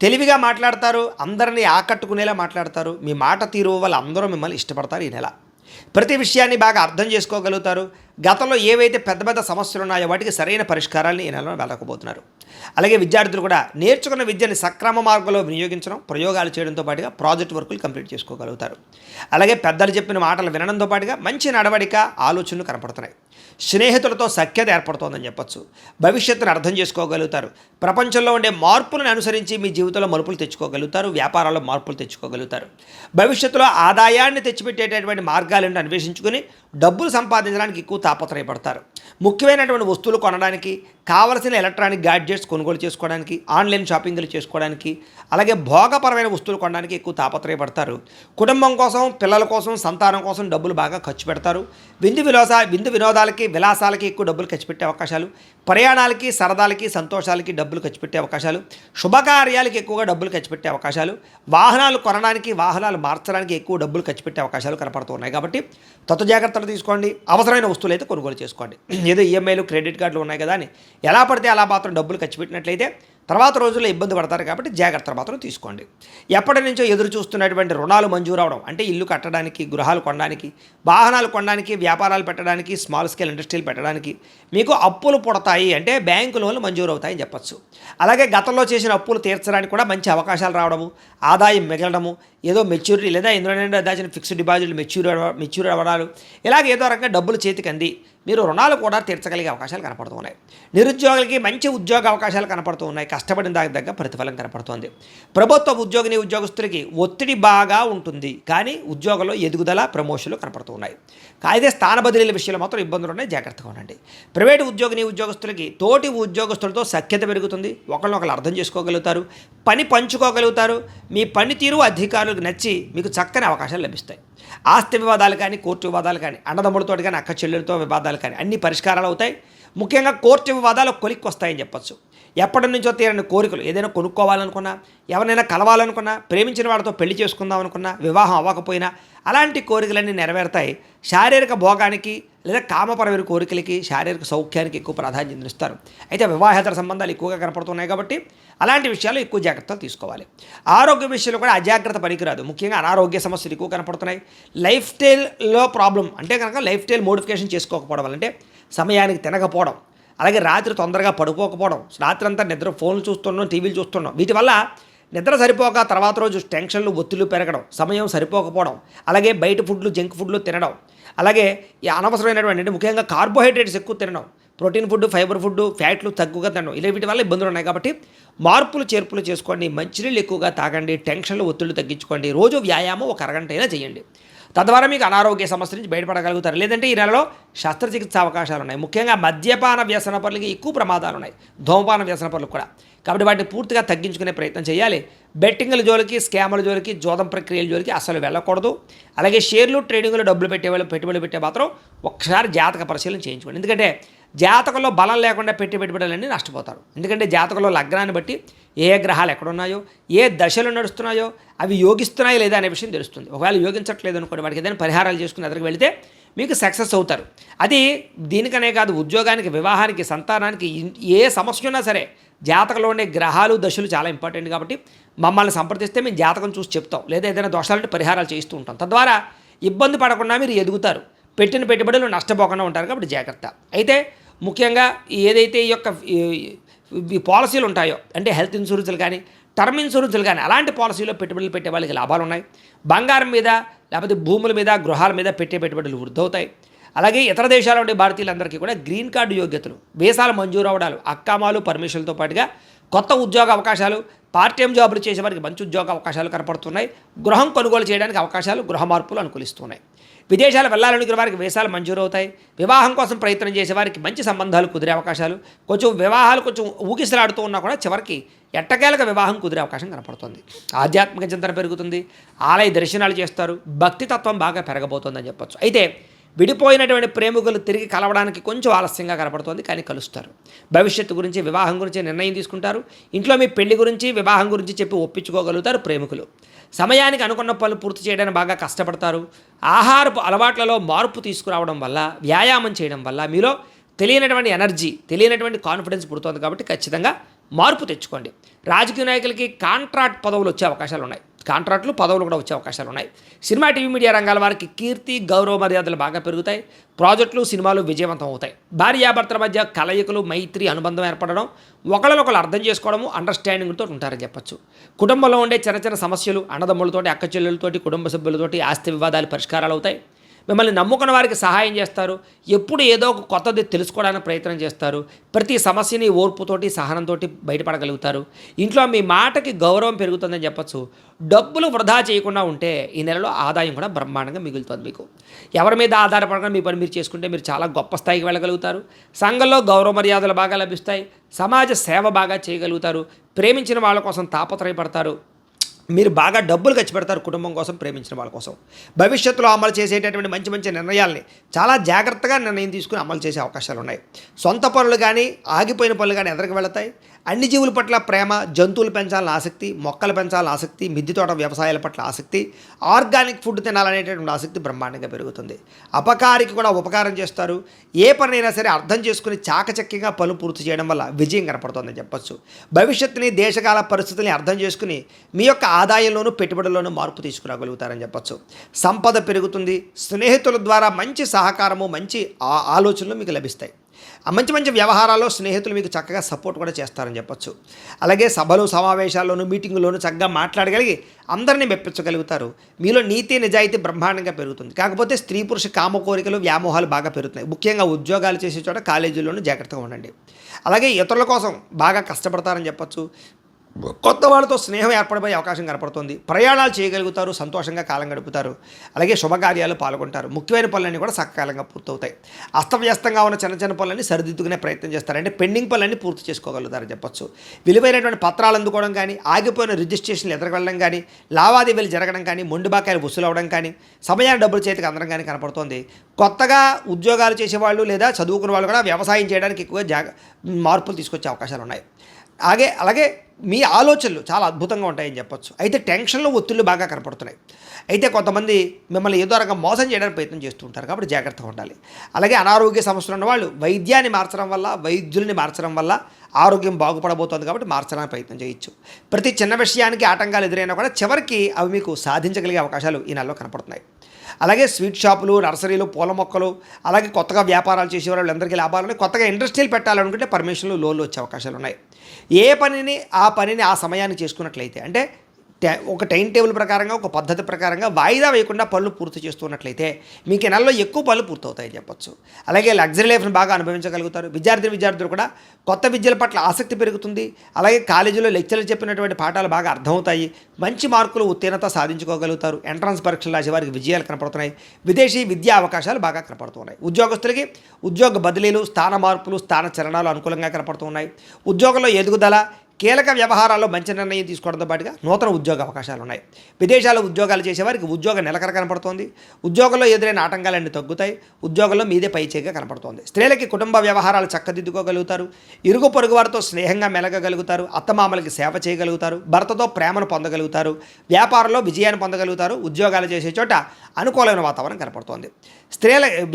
తెలివిగా మాట్లాడతారు, అందరినీ ఆకట్టుకునేలా మాట్లాడతారు. మీ మాట తీరు వల్ల అందరూ మిమ్మల్ని ఇష్టపడతారు. ఈ నెల ప్రతి విషయాన్ని బాగా అర్థం చేసుకోగలుగుతారు. గతంలో ఏవైతే పెద్ద పెద్ద సమస్యలు ఉన్నాయో వాటికి సరైన పరిష్కారాన్ని ఈ నెలలో వెళ్ళకపోతున్నారు. అలాగే విద్యార్థులు కూడా నేర్చుకున్న విద్యని సక్రమ మార్గంలో వినియోగించడం, ప్రయోగాలు చేయడంతో పాటుగా ప్రాజెక్ట్ వర్కులు కంప్లీట్ చేసుకోగలుగుతారు. అలాగే పెద్దలు చెప్పిన మాటలు వినడంతో పాటుగా మంచి నడవడిక, ఆలోచనలు కనపడుతున్నాయి. స్నేహితులతో సఖ్యత ఏర్పడుతోందని చెప్పచ్చు. భవిష్యత్తును అర్థం చేసుకోగలుగుతారు. ప్రపంచంలో ఉండే మార్పులను అనుసరించి మీ జీవితంలో మలుపులు తెచ్చుకోగలుగుతారు, వ్యాపారాల్లో మార్పులు తెచ్చుకోగలుగుతారు. భవిష్యత్తులో ఆదాయాన్ని తెచ్చిపెట్టేటటువంటి మార్గాలను అన్వేషించుకుని డబ్బులు సంపాదించడానికి ఎక్కువ తాపత్రయపడతారు. ముఖ్యమైనటువంటి వస్తువులు కొనడానికి, కావలసిన ఎలక్ట్రానిక్ గ్యాడ్జెట్స్ కొనుగోలు చేసుకోవడానికి, ఆన్లైన్ షాపింగ్లు చేసుకోవడానికి, అలాగే భోగపరమైన వస్తువులు కొనడానికి ఎక్కువ తాపత్రయపడతారు. కుటుంబం కోసం, పిల్లల కోసం, సంతానం కోసం డబ్బులు బాగా ఖర్చు పెడతారు. విందు వినోదాలకి, విలాసాలకి ఎక్కువ డబ్బులు ఖర్చు పెట్టే అవకాశాలు, ప్రయాణాలకి, సరదాలకి, సంతోషాలకి డబ్బులు ఖర్చు పెట్టే అవకాశాలు, శుభకార్యాలకి ఎక్కువగా డబ్బులు ఖర్చు పెట్టే అవకాశాలు, వాహనాలు కొనడానికి, వాహనాలు మార్చడానికి ఎక్కువ డబ్బులు ఖర్చు పెట్టే అవకాశాలు కనపడుతున్నాయి. కాబట్టి జాగ్రత్తలు తీసుకోండి. అవసరమైన వస్తువులు అయితే కొనుగోలు చేసుకోండి. ఏదో ఈఎంఐలు, క్రెడిట్ కార్డులు ఉన్నాయి కదా అని ఎలా పడితే అలా మాత్రం డబ్బులు ఖర్చు పెట్టినట్లయితే తర్వాత రోజుల్లో ఇబ్బంది పడతారు. కాబట్టి జాగ్రత్తలు మాత్రం తీసుకోండి. ఎప్పటి నుంచో ఎదురు చూస్తున్నటువంటి రుణాలు మంజూరు అవడం, అంటే ఇల్లు కట్టడానికి, గృహాలు కొనడానికి, వాహనాలు కొనడానికి, వ్యాపారాలు పెట్టడానికి, స్మాల్ స్కేల్ ఇండస్ట్రీలు పెట్టడానికి మీకు అప్పులు పుడతాయి, అంటే బ్యాంకు లోన్లు మంజూరు అవుతాయని చెప్పచ్చు. అలాగే గతంలో చేసిన అప్పులు తీర్చడానికి కూడా మంచి అవకాశాలు రావడము, ఆదాయం మిగలడము, ఏదో మెచ్యూరిటీ లేదా ఇందులో దాచిన ఫిక్స్డ్ డిపాజిట్లు మెచ్యూర్ అవ్వడాలు, ఇలాగ ఏదో రకంగా డబ్బులు చేతికి అంది మీరు రుణాలు కూడా తీర్చగలిగే అవకాశాలు కనపడుతూ ఉన్నాయి. నిరుద్యోగులకి మంచి ఉద్యోగ అవకాశాలు కనపడుతూ ఉన్నాయి. కష్టపడిన దానికి దగ్గర ప్రతిఫలం కనపడుతోంది. ప్రభుత్వ ఉద్యోగస్తులకి ఒత్తిడి బాగా ఉంటుంది, కానీ ఉద్యోగంలో ఎదుగుదల, ప్రమోషన్లు కనపడుతూ ఉన్నాయి. అయితే స్థాన బదిలీల విషయంలో మాత్రం ఇబ్బందులు ఉన్నాయి, జాగ్రత్తగా ఉండండి. ప్రైవేటు ఉద్యోగస్తులకి తోటి ఉద్యోగస్తులతో సఖ్యత పెరుగుతుంది, ఒకరినొకరు అర్థం చేసుకోగలుగుతారు, పని పంచుకోగలుగుతారు. మీ పనితీరు అధికారులకు నచ్చి మీకు చక్కని అవకాశాలు లభిస్తాయి. ఆస్తి వివాదాలు కానీ, కోర్టు వివాదాలు కానీ, అన్నదమ్ములతో కానీ, అక్క చెల్లెలతో వివాదాలు కానీ అన్ని పరిష్కారాలు అవుతాయి. ముఖ్యంగా కోర్టు వివాదాలు కొలిక్కి వస్తాయని చెప్పచ్చు. ఎప్పటి నుంచో తీరని కోరికలు, ఏదైనా కొనుక్కోవాలనుకున్నా, ఎవరైనా కలవాలనుకున్నా, ప్రేమించిన వాడితో పెళ్లి చేసుకుందాం అనుకున్నా, వివాహం అవ్వకపోయినా అలాంటి కోరికలన్నీ నెరవేరుతాయి. శారీరక భోగానికి లేదా కామపరమైన కోరికలకి, శారీరక సౌఖ్యానికి ఎక్కువ ప్రాధాన్యత ఇస్తారు. అయితే వివాహేతర సంబంధాలు ఎక్కువగా కనపడుతున్నాయి. కాబట్టి అలాంటి విషయాలు ఎక్కువ జాగ్రత్తలు తీసుకోవాలి. ఆరోగ్య విషయంలో కూడా అజాగ్రత్త పనికిరాదు. ముఖ్యంగా అనారోగ్య సమస్యలు ఎక్కువ కనపడుతున్నాయి. లైఫ్ స్టైల్లో ప్రాబ్లం అంటే కనుక లైఫ్ స్టైల్ మోడిఫికేషన్ చేసుకోకపోవడం, అంటే సమయానికి తినకపోవడం, అలాగే రాత్రి తొందరగా పడుకోకపోవడం, రాత్రి అంతా నిద్ర ఫోన్లు చూస్తున్నాం, టీవీలు చూస్తున్నాం, వీటి వల్ల నిద్ర సరిపోక తర్వాత రోజు టెన్షన్లు, ఒత్తిళ్లు పెరగడం, సమయం సరిపోకపోవడం, అలాగే బయట ఫుడ్లు, జంక్ ఫుడ్లు తినడం, అలాగే ఈ అనవసరమైనటువంటి అంటే ముఖ్యంగా కార్బోహైడ్రేట్స్ ఎక్కువ తినడం, ప్రోటీన్ ఫుడ్, ఫైబర్ ఫుడ్, ఫ్యాట్లు తక్కువగా తినడం, ఇలా వీటి వల్ల ఇబ్బందులు ఉన్నాయి. కాబట్టి చేర్పులు చేసుకోండి, మంచినీళ్ళు ఎక్కువగా తాగండి, టెన్షన్లు, ఒత్తిళ్లు తగ్గించుకోండి, రోజు వ్యాయామం ఒక అరగంట అయినా చేయండి. తద్వారా మీకు అనారోగ్య సమస్య నుంచి బయటపడగలుగుతారు. లేదంటే ఈ నెలలో శస్త్రచికిత్స అవకాశాలు ఉన్నాయి. ముఖ్యంగా మద్యపాన వ్యసన పనులకి ఎక్కువ ప్రమాదాలు ఉన్నాయి, ధూమపాన వ్యసన పనులకు కూడా. కాబట్టి వాటిని పూర్తిగా తగ్గించుకునే ప్రయత్నం చేయాలి. బెట్టింగ్ల జోలికి, స్కామ్ల జోలికి, జోదం ప్రక్రియల జోలికి అసలు వెళ్ళకూడదు. అలాగే షేర్లు, ట్రేడింగ్లో డబ్బులు పెట్టేవాళ్ళు, పెట్టుబడులు పెట్టే మాత్రం ఒక్కసారి జాతక పరిశీలన చేయించుకోండి. ఎందుకంటే జాతకంలో బలం లేకుండా పెట్టుబడులన్నీ నష్టపోతారు. ఎందుకంటే జాతకంలో లగ్నాన్ని బట్టి ఏ గ్రహాలు ఎక్కడున్నాయో, ఏ దశలు నడుస్తున్నాయో, అవి యోగిస్తున్నాయో లేదా అనే విషయం తెలుస్తుంది. ఒకవేళ యోగించట్లేదు అనుకోండి, వాటికి ఏదైనా పరిహారాలు చేసుకుని ఎదురుకు వెళితే మీకు సక్సెస్ అవుతారు. అది దీనికనే కాదు, ఉద్యోగానికి, వివాహానికి, సంతానానికి ఏ సమస్య ఉన్నా సరే జాతకంలో ఉండే గ్రహాలు, దశలు చాలా ఇంపార్టెంట్. కాబట్టి మమ్మల్ని సంప్రదిస్తే మేము జాతకం చూసి చెప్తాం, లేదా ఏదైనా దోషాలంటే పరిహారాలు చేస్తూ ఉంటాం. తద్వారా ఇబ్బంది పడకుండా మీరు ఎదుగుతారు, పెట్టిన పెట్టుబడులు నష్టపోకుండా ఉంటారు. కాబట్టి జాగ్రత్త. అయితే ముఖ్యంగా ఏదైతే ఈ యొక్క ఈ పాలసీలు ఉంటాయో, అంటే హెల్త్ ఇన్సూరెన్స్లు కానీ టర్మ్ ఇన్సూరెన్స్లు కానీ అలాంటి పాలసీలో పెట్టుబడులు పెట్టే వాళ్ళకి లాభాలు ఉన్నాయి. బంగారం మీద లేకపోతే భూముల మీద గృహాల మీద పెట్టే పెట్టుబడులు వృద్ధి అవుతాయి. అలాగే ఇతర దేశాల ఉండే భారతీయులందరికీ కూడా గ్రీన్ కార్డు యోగ్యతలు, వీసాలు మంజూరు అవడాలు, అక్కామాలు పర్మిషన్లతో పాటుగా కొత్త ఉద్యోగ అవకాశాలు, పార్ట్ టైం జాబులు చేసే వారికి మంచి ఉద్యోగ అవకాశాలు కనపడుతున్నాయి. గృహం కొనుగోలు చేయడానికి అవకాశాలు, గృహ మార్పులు అనుకూలిస్తున్నాయి. విదేశాలు వెళ్ళాలనుకునే వారికి వీసాలు మంజూరు అవుతాయి. వివాహం కోసం ప్రయత్నం చేసే వారికి మంచి సంబంధాలు కుదిరే అవకాశాలు, కొంచెం వివాహాలు కొంచెం ఊగిసలాడుతూ ఉన్నా కూడా చివరికి ఎట్టకేలకు వివాహం కుదిరే అవకాశం కనపడుతుంది. ఆధ్యాత్మిక చింతన పెరుగుతుంది, ఆలయ దర్శనాలు చేస్తారు, భక్తితత్వం బాగా పెరగబోతుందని చెప్పొచ్చు. అయితే విడిపోయినటువంటి ప్రేమికులు తిరిగి కలవడానికి కొంచెం ఆలస్యంగా కనపడుతుంది, కానీ కలుస్తారు. భవిష్యత్తు గురించి, వివాహం గురించి నిర్ణయం తీసుకుంటారు. ఇంట్లో మీ పెళ్లి గురించి, వివాహం గురించి చెప్పి ఒప్పించుకోగలుగుతారు ప్రేమికులు. సమయానికి అనుకున్న పనులు పూర్తి చేయడానికి బాగా కష్టపడతారు. ఆహారపు అలవాట్లలో మార్పు తీసుకురావడం వల్ల, వ్యాయామం చేయడం వల్ల మీలో తెలియనటువంటి ఎనర్జీ, తెలియనటువంటి కాన్ఫిడెన్స్ పుడుతుంది. కాబట్టి ఖచ్చితంగా మార్పు తెచ్చుకోండి. రాజకీయ నాయకులకి కాంట్రాక్ట్ పదవులు వచ్చే అవకాశాలు ఉన్నాయి. కాంట్రాక్టులు, పదవులు కూడా వచ్చే అవకాశాలు ఉన్నాయి. సినిమా, టీవీ, మీడియా రంగాల వారికి కీర్తి, గౌరవ మర్యాదలు బాగా పెరుగుతాయి. ప్రాజెక్టులు, సినిమాలు విజయవంతం అవుతాయి. భార్యాభర్తల మధ్య కలయికలు, మైత్రి, అనుబంధం ఏర్పడడం, ఒకళ్ళనొకళ్ళు అర్థం చేసుకోవడము, అండర్స్టాండింగ్తో ఉంటారని చెప్పచ్చు. కుటుంబంలో ఉండే చిన్న చిన్న సమస్యలు, అన్నదమ్ములతోటి, అక్క చెల్లెలతోటి, కుటుంబ సభ్యులతోటి ఆస్తి వివాదాలు పరిష్కారాలు అవుతాయి. మిమ్మల్ని నమ్ముకున్న వారికి సహాయం చేస్తారు. ఎప్పుడు ఏదో ఒక కొత్తది తెలుసుకోవడానికి ప్రయత్నం చేస్తారు. ప్రతి సమస్యని ఓర్పుతోటి, సహనంతో బయటపడగలుగుతారు. ఇంట్లో మీ మాటకి గౌరవం పెరుగుతుందని చెప్పచ్చు. డబ్బులు వృధా చేయకుండా ఉంటే ఈ నెలలో ఆదాయం కూడా బ్రహ్మాండంగా మిగులుతుంది మీకు. ఎవరి మీద ఆధారపడకుండా మీ పని మీరు చేసుకుంటే మీరు చాలా గొప్ప స్థాయికి వెళ్ళగలుగుతారు. సంఘంలో గౌరవ మర్యాదలు బాగా లభిస్తాయి. సమాజ సేవ బాగా చేయగలుగుతారు. ప్రేమించిన వాళ్ళ కోసం తాపత్రయపడతారు. మీరు బాగా డబ్బులు ఖర్చు పెడతారు కుటుంబం కోసం, ప్రేమించిన వాళ్ళ కోసం. భవిష్యత్తులో అమలు చేసేటటువంటి మంచి మంచి నిర్ణయాల్ని చాలా జాగ్రత్తగా నిర్ణయం తీసుకుని అమలు చేసే అవకాశాలు ఉన్నాయి. సొంత పనులు కానీ, ఆగిపోయిన పనులు కానీ ఎదరికి వెళతాయి. అన్ని జీవుల పట్ల ప్రేమ, జంతువులు పెంచాలని ఆసక్తి, మొక్కలు పెంచాలని ఆసక్తి, మిద్దె తోట వ్యవసాయాల పట్ల ఆసక్తి, ఆర్గానిక్ ఫుడ్ తినాలనేటటువంటి ఆసక్తి బ్రహ్మాండంగా పెరుగుతుంది. అపకారికి కూడా ఉపకారం చేస్తారు. ఏ పనైనా సరే అర్థం చేసుకుని చాకచక్యంగా పనులు పూర్తి చేయడం వల్ల విజయం కనపడుతుందని చెప్పొచ్చు. భవిష్యత్తుని, దేశకాల పరిస్థితుల్ని అర్థం చేసుకుని మీ యొక్క ఆదాయంలోనూ పెట్టుబడుల్లోనూ మార్పు తీసుకురాగలుగుతారని చెప్పొచ్చు. సంపద పెరుగుతుంది. స్నేహితుల ద్వారా మంచి సహకారము, మంచి ఆలోచనలు మీకు లభిస్తాయి. మంచి మంచి వ్యవహారాల్లో స్నేహితులు మీకు చక్కగా సపోర్ట్ కూడా చేస్తారని చెప్పొచ్చు. అలాగే సభలు, సమావేశాల్లోనూ, మీటింగుల్లోనూ చక్కగా మాట్లాడగలిగి అందరినీ మెప్పించగలుగుతారు. మీలో నీతి, నిజాయితీ బ్రహ్మాండంగా పెరుగుతుంది. కాకపోతే స్త్రీ పురుష కామ కోరికలు, వ్యామోహాలు బాగా పెరుగుతున్నాయి. ముఖ్యంగా ఉద్యోగాలు చేసే చోట, కాలేజీల్లోనూ జాగ్రత్తగా ఉండండి. అలాగే ఇతరుల కోసం బాగా కష్టపడతారని చెప్పొచ్చు. కొత్త వాళ్ళతో స్నేహం ఏర్పడిపోయే అవకాశం కనపడుతుంది. ప్రయాణాలు చేయగలుగుతారు, సంతోషంగా కాలం గడుపుతారు. అలాగే శుభకార్యాలు పాల్గొంటారు. ముఖ్యమైన పనులన్నీ కూడా సకాలంగా పూర్తవుతాయి. అస్తవ్యస్తంగా ఉన్న చిన్న చిన్న పనులన్నీ సరిదిద్దుకునే ప్రయత్నం చేస్తారు. అంటే పెండింగ్ పనులన్నీ పూర్తి చేసుకోగలుగుతారని చెప్పొచ్చు. విలువైనటువంటి పత్రాలు అందుకోవడం కానీ, ఆగిపోయిన రిజిస్ట్రేషన్లు ఎదురుకెళ్ళడం కానీ, లావాదేవీలు జరగడం కానీ, మొండిబాకాయలు వసూలు అవ్వడం కానీ, సమయాన్ని డబ్బులు చేతికి అందడం కానీ కనపడుతోంది. కొత్తగా ఉద్యోగాలు చేసేవాళ్ళు లేదా చదువుకున్న వాళ్ళు కూడా వ్యవసాయం చేయడానికి ఎక్కువగా మార్పులు తీసుకొచ్చే అవకాశాలు ఉన్నాయి. అలాగే మీ ఆలోచనలు చాలా అద్భుతంగా ఉంటాయని చెప్పొచ్చు. అయితే టెన్షన్లు, ఒత్తిళ్లు బాగా కనపడుతున్నాయి. అయితే కొంతమంది మిమ్మల్ని ఏదో రకంగా మోసం చేయడానికి ప్రయత్నం చేస్తూ ఉంటారు. కాబట్టి జాగ్రత్తగా ఉండాలి. అలాగే అనారోగ్య సమస్యలు ఉన్న వాళ్ళు వైద్యాన్ని మార్చడం వల్ల, వైద్యుల్ని మార్చడం వల్ల ఆరోగ్యం బాగుపడబోతోంది. కాబట్టి మార్చడానికి ప్రయత్నం చేయొచ్చు. ప్రతి చిన్న విషయానికి ఆటంకాలు ఎదురైనా కూడా చివరికి అవి మీకు సాధించగలిగే అవకాశాలు ఈ నెలలో కనపడుతున్నాయి. అలాగే స్వీట్ షాపులు, నర్సరీలు, పూల మొక్కలు, అలాగే కొత్తగా వ్యాపారాలు చేసేవాళ్ళు అందరికీ లాభాలు ఉన్నాయి. కొత్తగా ఇండస్ట్రీలు పెట్టాలనుకుంటే పర్మిషన్లు, లోన్లు వచ్చే అవకాశాలు ఉన్నాయి. ఏ పనిని ఆ సమయాన్ని చేసుకున్నట్లయితే, అంటే ఒక టైం టేబుల్ ప్రకారంగా, ఒక పద్ధతి ప్రకారంగా వాయిదా వేయకుండా పనులు పూర్తి చేస్తున్నట్లయితే మీకు ఈ నెలలో ఎక్కువ పనులు పూర్తవుతాయని చెప్పొచ్చు. అలాగే లగ్జరీ లైఫ్ని బాగా అనుభవించగలుగుతారు. విద్యార్థులు కూడా కొత్త విద్యల పట్ల ఆసక్తి పెరుగుతుంది. అలాగే కాలేజీలో లెక్చర్లు చెప్పినటువంటి పాఠాలు బాగా అర్థమవుతాయి. మంచి మార్కులు, ఉత్తీర్ణత సాధించుకోగలుగుతారు. ఎంట్రన్స్ పరీక్షలు రాసే వారికి విజయాలు కనపడుతున్నాయి. విదేశీ విద్యా అవకాశాలు బాగా కనపడుతున్నాయి. ఉద్యోగస్తులకి ఉద్యోగ బదిలీలు, స్థాన మార్పులు, స్థాన చలనాలు అనుకూలంగా కనపడుతున్నాయి. ఉద్యోగంలో ఎదుగుదల, కీలక వ్యవహారాల్లో మంచి నిర్ణయం తీసుకోవడంతో పాటుగా నూతన ఉద్యోగ అవకాశాలు ఉన్నాయి. విదేశాల్లో ఉద్యోగాలు చేసేవారికి ఉద్యోగ నిలకడ కనపడుతోంది. ఉద్యోగంలో ఎదురైన ఆటంకాలన్నీ తగ్గుతాయి. ఉద్యోగంలో మీదే పైచేగా కనపడుతోంది. స్త్రీలకి కుటుంబ వ్యవహారాలు చక్కదిద్దుకోగలుగుతారు. ఇరుగు పొరుగు వారితో స్నేహంగా మెలగగలుగుతారు. అత్తమామలకి సేవ చేయగలుగుతారు. భర్తతో ప్రేమను పొందగలుగుతారు. వ్యాపారంలో విజయాన్ని పొందగలుగుతారు. ఉద్యోగాలు చేసే చోట అనుకూలమైన వాతావరణం కనపడుతోంది.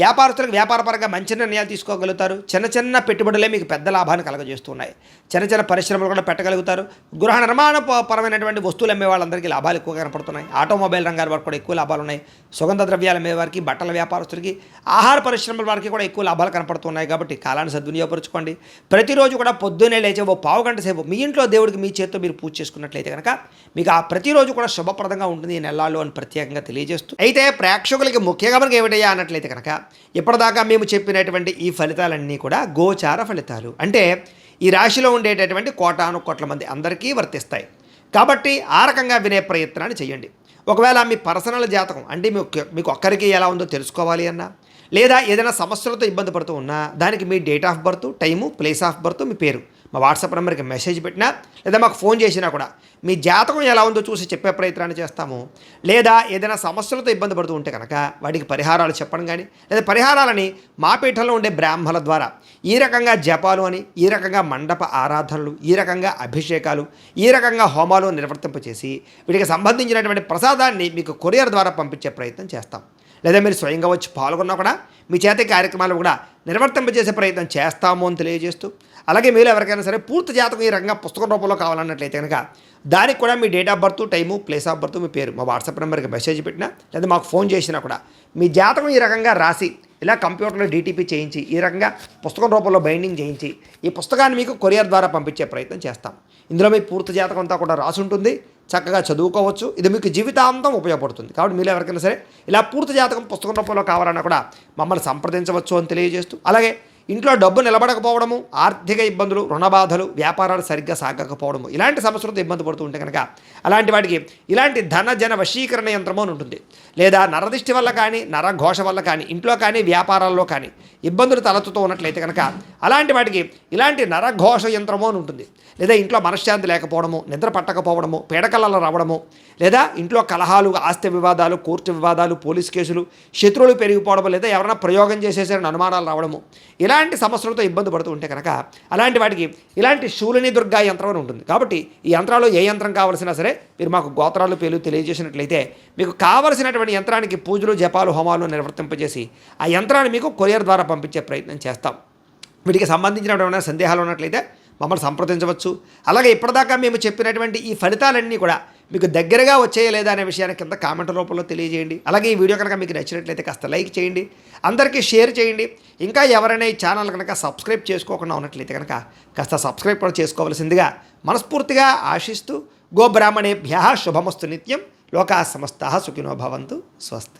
వ్యాపారస్తులకు వ్యాపారపరంగా మంచి నిర్ణయాలు తీసుకోగలుగుతారు. చిన్న చిన్న పెట్టుబడులే మీకు పెద్ద లాభాన్ని కలగజేస్తున్నాయి. చిన్న చిన్న పరిశ్రమలు కూడా పెట్టగలుగుతారు. గృహ నిర్మాణ పరమైనటువంటి వస్తువులు అమ్మే వాళ్ళందరికీ లాభాలు ఎక్కువ కనపడుతున్నాయి. ఆటోమొబైల్ రంగాల వారికి కూడా ఎక్కువ లాభాలు ఉన్నాయి. సుగంధ ద్రవ్యాలు అమ్మే వారికి, బట్టల వ్యాపారస్తులకి, ఆహార పరిశ్రమల వారికి కూడా ఎక్కువ లాభాలు కనపడుతున్నాయి. కాబట్టి కాలాన్ని సద్వినియోగపరచుకోండి. ప్రతిరోజు కూడా పొద్దున్నే లేచే ఓ పావు గంట సేపు మీ ఇంట్లో దేవుడికి మీ చేతితో మీరు పూజ చేసుకున్నట్లయితే కనుక మీకు ఆ ప్రతిరోజు కూడా శుభప్రదంగా ఉంటుంది ఈ నెలల్లో అని ప్రత్యేకంగా తెలియజేస్తూ, అయితే ప్రేక్షకులకి ముఖ్యంగా మనకి ఏమిటయ్యా అన్నట్లయితే కనుక ఇప్పటిదాకా మేము చెప్పినటువంటి ఈ ఫలితాలన్నీ కూడా గోచార ఫలితాలు, అంటే ఈ రాశిలో ఉండేటటువంటి కోటాను కోట్ల మంది అందరికీ వర్తిస్తాయి. కాబట్టి ఆ రకంగా వినే ప్రయత్నాన్ని చేయండి. ఒకవేళ మీ పర్సనల్ జాతకం అంటే మీకు ఒక్కరికి ఎలా ఉందో తెలుసుకోవాలి అన్నా, లేదా ఏదైనా సమస్యలతో ఇబ్బంది పడుతూ ఉన్నా దానికి మీ date of birth, time, place of birth, మీ పేరు మా వాట్సాప్ నెంబర్కి మెసేజ్ పెట్టినా లేదా మాకు ఫోన్ చేసినా కూడా మీ జాతకం ఎలా ఉందో చూసి చెప్పే ప్రయత్నాన్ని చేస్తాము. లేదా ఏదైనా సమస్యలతో ఇబ్బంది పడుతూ ఉంటే కనుక వాటికి పరిహారాలు చెప్పడం కానీ, లేదా పరిహారాలని మా పీఠంలో ఉండే బ్రాహ్మణుల ద్వారా ఈ రకంగా జపాలు అని, ఈ రకంగా మండప ఆరాధనలు, ఈ రకంగా అభిషేకాలు, ఈ రకంగా హోమాలు నిర్వర్తింపచేసి వీటికి సంబంధించినటువంటి ప్రసాదాన్ని మీకు కొరియర్ ద్వారా పంపించే ప్రయత్నం చేస్తాం. లేదా మీరు స్వయంగా వచ్చి పాల్గొన్నా కూడా మీ చేతి కార్యక్రమాలు కూడా నిర్వర్తింపజేసే ప్రయత్నం చేస్తాము అని తెలియజేస్తూ, అలాగే మీరు ఎవరికైనా సరే పూర్తి జాతకం ఈ రకంగా పుస్తకం రూపంలో కావాలన్నట్లయితే కనుక దానికి కూడా మీ date of birth, time, place of birth, మీ పేరు మా వాట్సాప్ నెంబర్కి మెసేజ్ పెట్టినా లేదా మాకు ఫోన్ చేసినా కూడా మీ జాతకం ఈ రకంగా రాసి ఇలా కంప్యూటర్లో డీటీపీ చేయించి ఈ రకంగా పుస్తకం రూపంలో బైండింగ్ చేయించి ఈ పుస్తకాన్ని మీకు కొరియర్ ద్వారా పంపించే ప్రయత్నం చేస్తాం. ఇందులో మీ పూర్తి జాతకం అంతా కూడా రాసి ఉంటుంది. చక్కగా చదువుకోవచ్చు. ఇది మీకు జీవితాంతం ఉపయోగపడుతుంది. కాబట్టి మీరు ఎవరికైనా సరే ఇలా పూర్తి జాతకం పుస్తకం రూపంలో కావాలన్నా కూడా మమ్మల్ని సంప్రదించవచ్చు అని తెలియజేస్తూ, అలాగే ఇంట్లో డబ్బు నిలబడకపోవడము, ఆర్థిక ఇబ్బందులు, రుణబాధలు, వ్యాపారాలు సరిగ్గా సాగకపోవడము, ఇలాంటి సమస్యలతో ఇబ్బంది పడుతూ ఉంటే కనుక అలాంటి వాటికి ఇలాంటి ధన జన వశీకరణ యంత్రము అని ఉంటుంది. లేదా నరదిష్టి వల్ల కానీ, నరఘోష వల్ల కానీ, ఇంట్లో కానీ, వ్యాపారాల్లో కానీ ఇబ్బందులు తలెత్తుతూ ఉన్నట్లయితే కనుక అలాంటి వాటికి ఇలాంటి నరఘోష యంత్రము అని ఉంటుంది. లేదా ఇంట్లో మనశ్శాంతి లేకపోవడము, నిద్ర పట్టకపోవడము, పీడకలలు రావడము, లేదా ఇంట్లో కలహాలు, ఆస్తి వివాదాలు, కోర్టు వివాదాలు, పోలీస్ కేసులు, శత్రువులు పెరిగిపోవడము, లేదా ఎవరైనా ప్రయోగం చేసేసారని అనుమానాలు రావడము, ఇలాంటి సమస్యలతో ఇబ్బంది పడుతూ ఉంటే కనుక అలాంటి వాటికి ఇలాంటి శూలిని దుర్గా యంత్రం అని ఉంటుంది. కాబట్టి ఈ యంత్రాలు ఏ యంత్రం కావాల్సినా సరే మీరు మాకు గోత్రాలు పేర్లు తెలియజేసినట్లయితే మీకు కావలసినటువంటి యంత్రానికి పూజలు, జపాలు, హోమాలు నిర్వర్తింపజేసి ఆ యంత్రాన్ని మీకు కొరియర్ ద్వారా పంపించే ప్రయత్నం చేస్తాం. వీటికి సంబంధించినటువంటి సందేహాలు ఉన్నట్లయితే మమ్మల్ని సంప్రదించవచ్చు. అలాగే ఇప్పటిదాకా మేము చెప్పినటువంటి ఈ ఫలితాలన్నీ కూడా మీకు దగ్గరగా వచ్చాయా లేదా అనే విషయాన్ని కింద కామెంట్ రూపంలో తెలియజేయండి. అలాగే ఈ వీడియో కనుక మీకు నచ్చినట్లయితే కాస్త లైక్ చేయండి, అందరికీ షేర్ చేయండి. ఇంకా ఎవరైనా ఈ ఛానల్ కనుక సబ్స్క్రైబ్ చేసుకోకుండా ఉన్నట్లయితే కనుక కాస్త సబ్స్క్రైబ్ కూడా చేసుకోవాల్సిందిగా మనస్ఫూర్తిగా ఆశిస్తూ, గోబ్రాహ్మణేభ్యః శుభమస్తు నిత్యం, లోకాః సమస్తాః సుఖినో భవంతు, స్వస్తి.